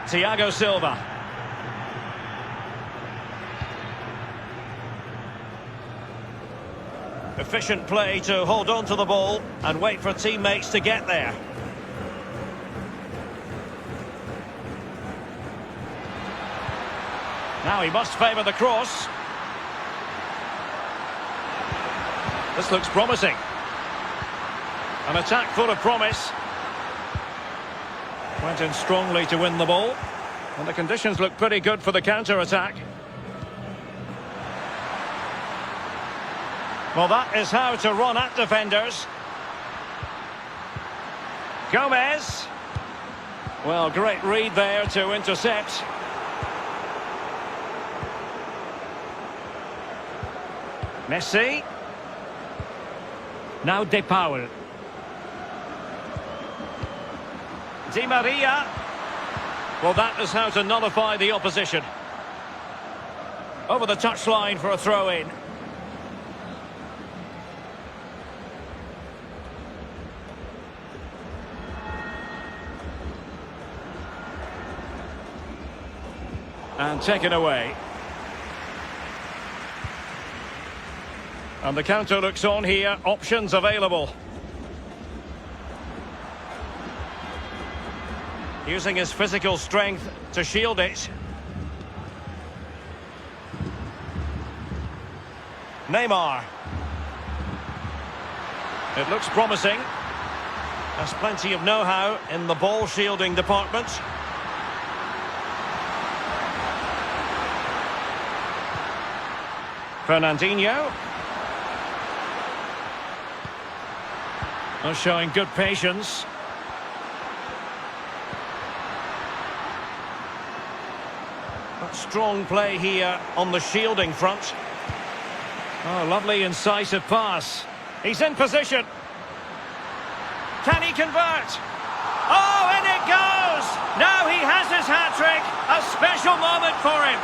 Thiago Silva. Efficient play to hold on to the ball and wait for teammates to get there. Now he must favour the cross. This looks promising. An attack full of promise. Went in strongly to win the ball. And the conditions look pretty good for the counter-attack. Well, that is how to run at defenders. Gomez. Well, great read there to intercept. Messi. Now De Paul. Di Maria. Well, that is how to nullify the opposition. Over the touchline for a throw-in. And taken away. And the counter looks on here. Options available. Using his physical strength to shield it. Neymar. It looks promising. There's plenty of know-how in the ball shielding department. Fernandinho. Showing good patience. But strong play here on the shielding front. Oh, lovely incisive pass. He's in position. Can he convert? Oh, in it goes! Now he has his hat-trick. A special moment for him.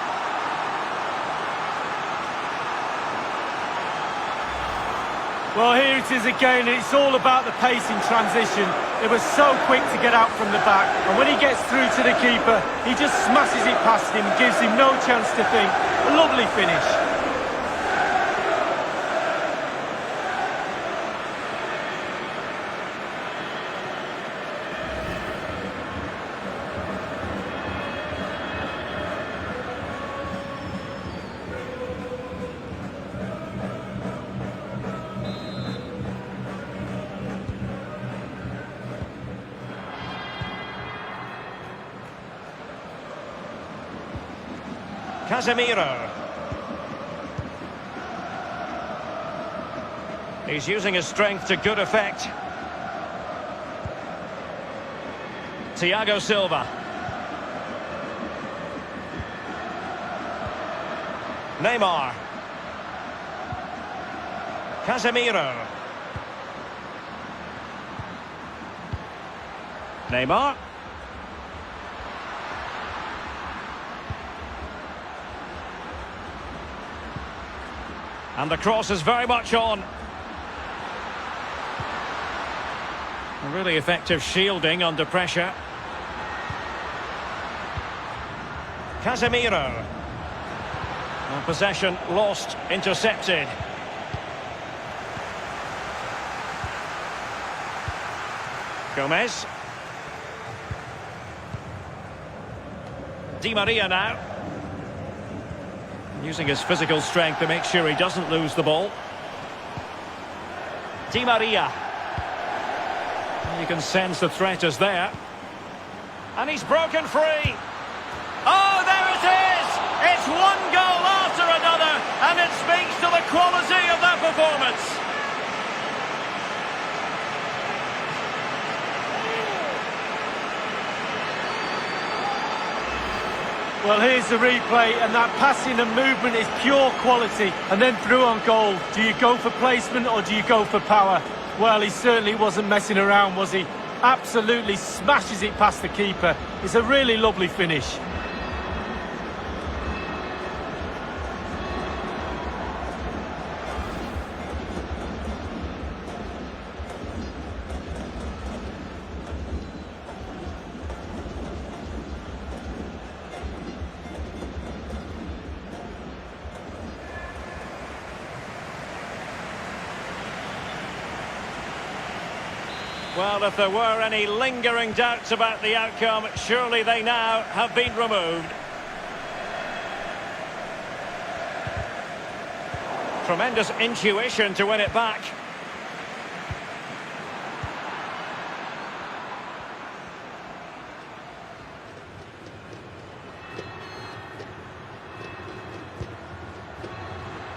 Well, here it is again. It's all about the pace in transition. It was so quick to get out from the back. And when he gets through to the keeper, he just smashes it past him, gives him no chance to think. A lovely finish. Casemiro. He's using his strength to good effect. Thiago Silva. Neymar. Casemiro. Neymar. And the cross is very much on. A really effective shielding under pressure. Casemiro. And possession lost, intercepted. Gomez. Di Maria now. Using his physical strength to make sure he doesn't lose the ball. Di Maria. You can sense the threat is there. And he's broken free. Oh, there it is! It's one goal after another, and it speaks to the quality of that performance. Well, here's the replay, and that passing and movement is pure quality. And then through on goal, do you go for placement or do you go for power? Well, he certainly wasn't messing around, was he? Absolutely smashes it past the keeper. It's a really lovely finish. Well, if there were any lingering doubts about the outcome, surely they now have been removed. Tremendous intuition to win it back.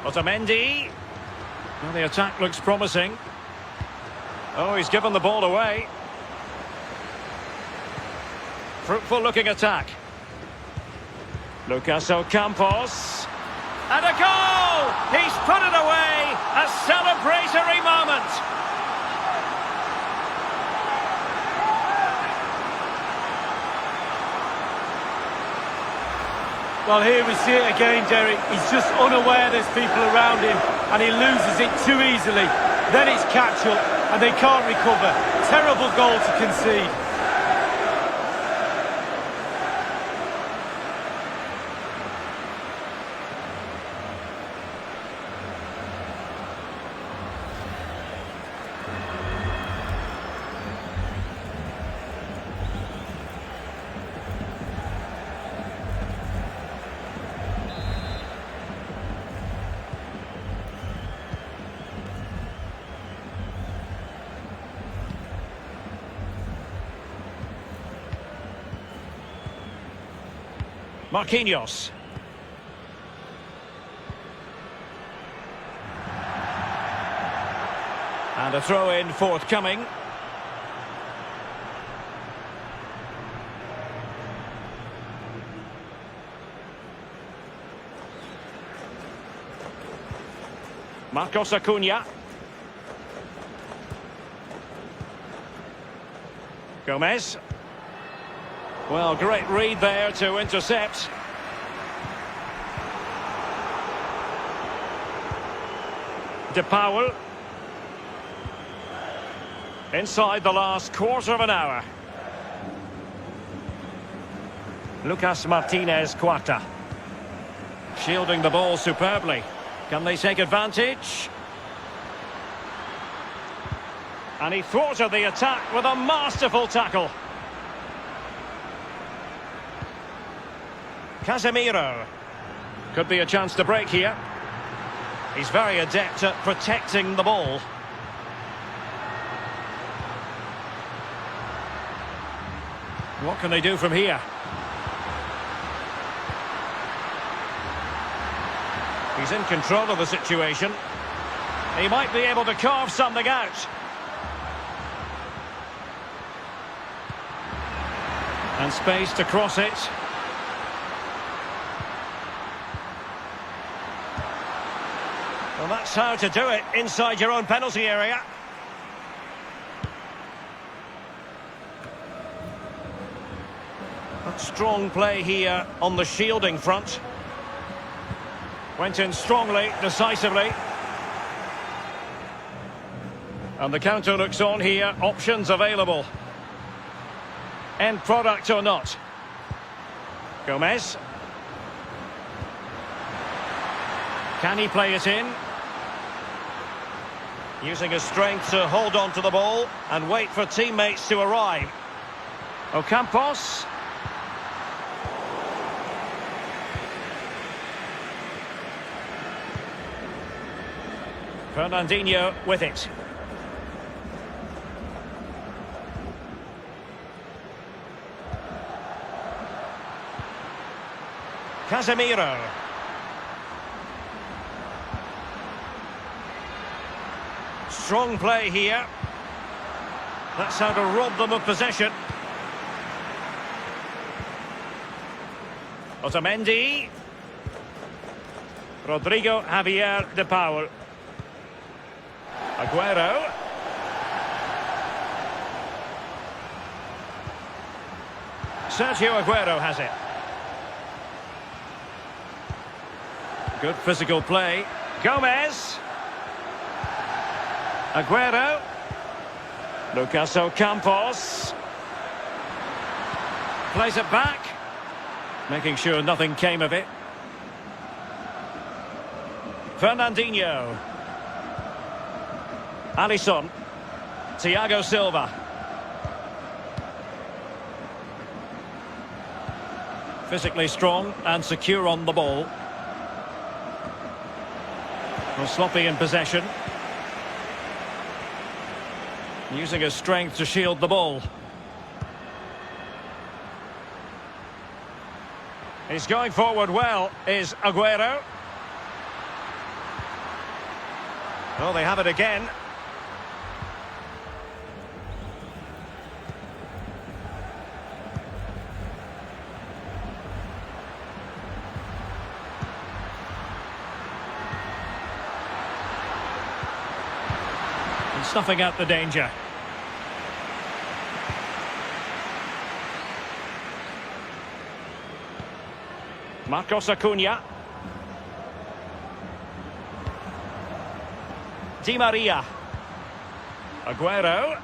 Otamendi. Well, the attack looks promising. Oh, he's given the ball away. Fruitful looking attack. Lucas Ocampos. And a goal! He's put it away! A celebratory moment! Well, here we see it again, Derek. He's just unaware there's people around him, and he loses it too easily. Then it's catch-up, and they can't recover. Terrible goal to concede. Marquinhos. And a throw-in forthcoming. Marcos Acuna. Gomez. Well, great read there to intercept. De Paul. Inside the last quarter of an hour. Lucas Martinez Quarta. Shielding the ball superbly. Can they take advantage? And he thwarted the attack with a masterful tackle. Casemiro. Could be a chance to break here. He's very adept at protecting the ball. What can they do from here? He's in control of the situation. He might be able to carve something out. And space to cross it. Well, that's how to do it inside your own penalty area. Strong play here on the shielding front. Went in strongly, decisively. And the counter looks on here. Options available. End product or not. Gomez. Can he play it in? Using his strength to hold on to the ball and wait for teammates to arrive. Ocampos. Fernandinho with it. Casemiro. Strong play here. That's how to rob them of possession. Otamendi. Rodrigo Javier de Paul. Aguero. Sergio Aguero has it. Good physical play. Gomez. Aguero. Lucas Ocampos. Plays it back. Making sure nothing came of it. Fernandinho. Alisson. Thiago Silva. Physically strong and secure on the ball. Well, sloppy in possession. Using his strength to shield the ball. He's going forward well, is Aguero. Oh, they have it again. And snuffing out the danger. Marcos Acuna. Di Maria. Aguero.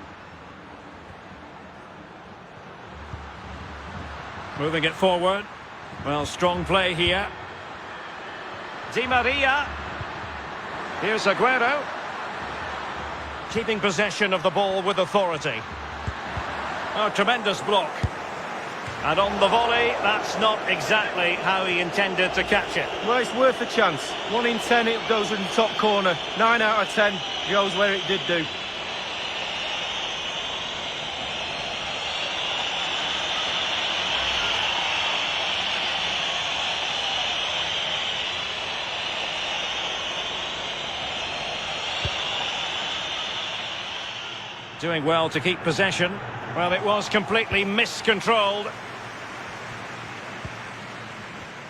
Moving it forward. Well, strong play here. Di Maria. Here's Aguero. Keeping possession of the ball with authority. Oh, tremendous block. And on the volley, that's not exactly how he intended to catch it. Well, it's worth a chance. 1 in 10 it goes in the top corner. 9 out of 10 goes where it did do. Doing well to keep possession. Well, it was completely miscontrolled.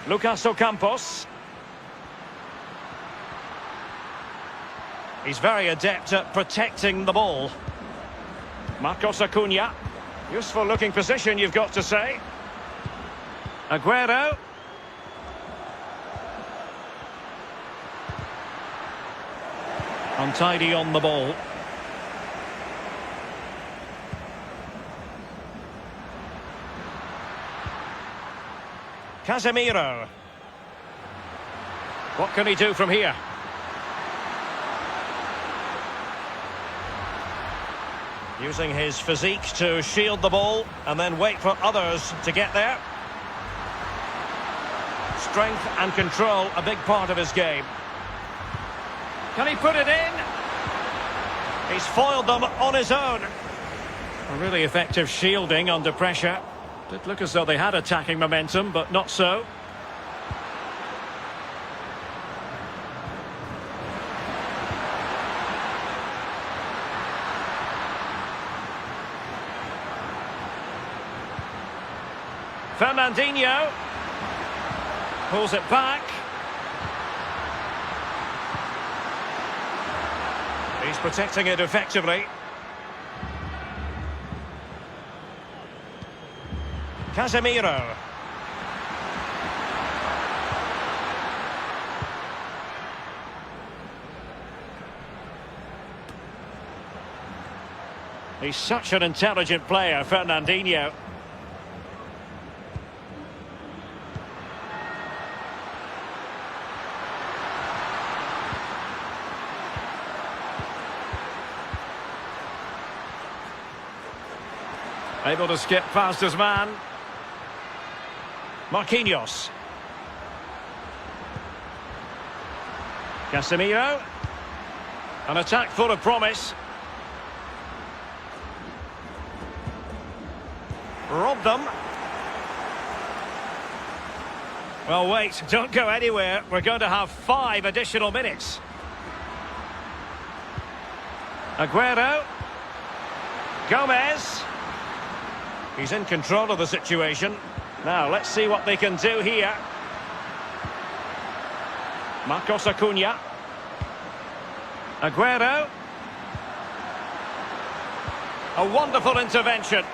Lucas Ocampos. He's very adept at protecting the ball. Marcos Acuna. Useful looking position, you've got to say. Aguero. Untidy on the ball. Casemiro. What can he do from here? Using his physique to shield the ball and then wait for others to get there. Strength and control, a big part of his game. Can he put it in? He's foiled them on his own. A really effective shielding under pressure. Did look as though they had attacking momentum, but not so. Fernandinho pulls it back. He's protecting it effectively. Casemiro. He's such an intelligent player, Fernandinho. Able to skip past his man. Marquinhos. Casemiro. An attack full of promise. Robbed them. Well, wait, don't go anywhere. We're going to have 5 additional minutes. Aguero. Gomez. He's in control of the situation. Now, let's see what they can do here. Marcos Acuna. Aguero. A wonderful intervention.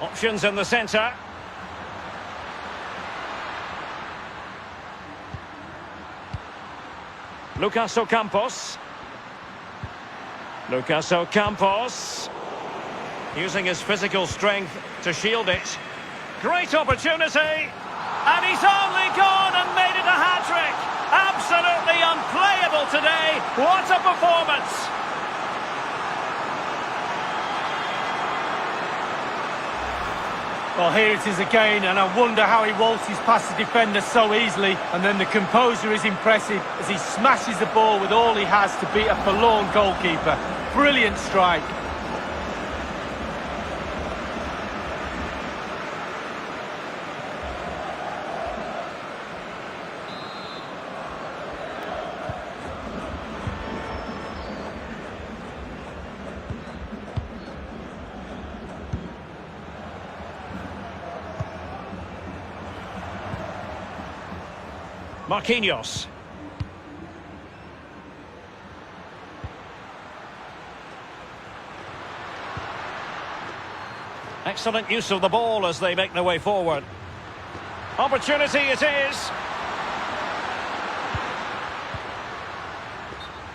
Options in the centre. Lucas Ocampos. Lucas Ocampos. Using his physical strength to shield it. Great opportunity. And he's only gone and made it a hat-trick. Absolutely unplayable today. What a performance. Well, here it is again, and I wonder how he waltzes past the defender so easily. And then the composure is impressive as he smashes the ball with all he has to beat a forlorn goalkeeper. Brilliant strike. Marquinhos. Excellent use of the ball as they make their way forward. Opportunity it is.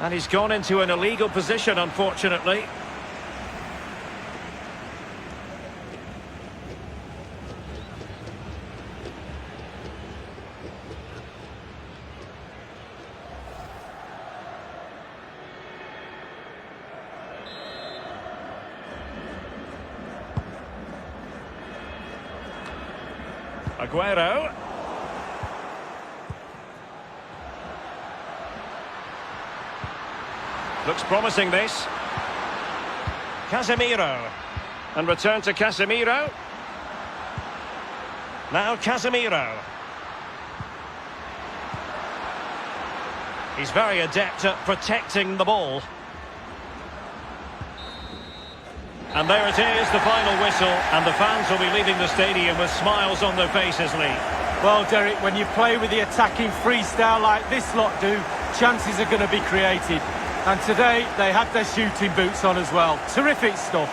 And he's gone into an illegal position, unfortunately. Aguero. Looks promising, this. Casemiro. And return to Casemiro. Now Casemiro. He's very adept at protecting the ball. And there it is, the final whistle, and the fans will be leaving the stadium with smiles on their faces, Lee. Well, Derek, when you play with the attacking freestyle like this lot do, chances are going to be created. And today, they had their shooting boots on as well. Terrific stuff.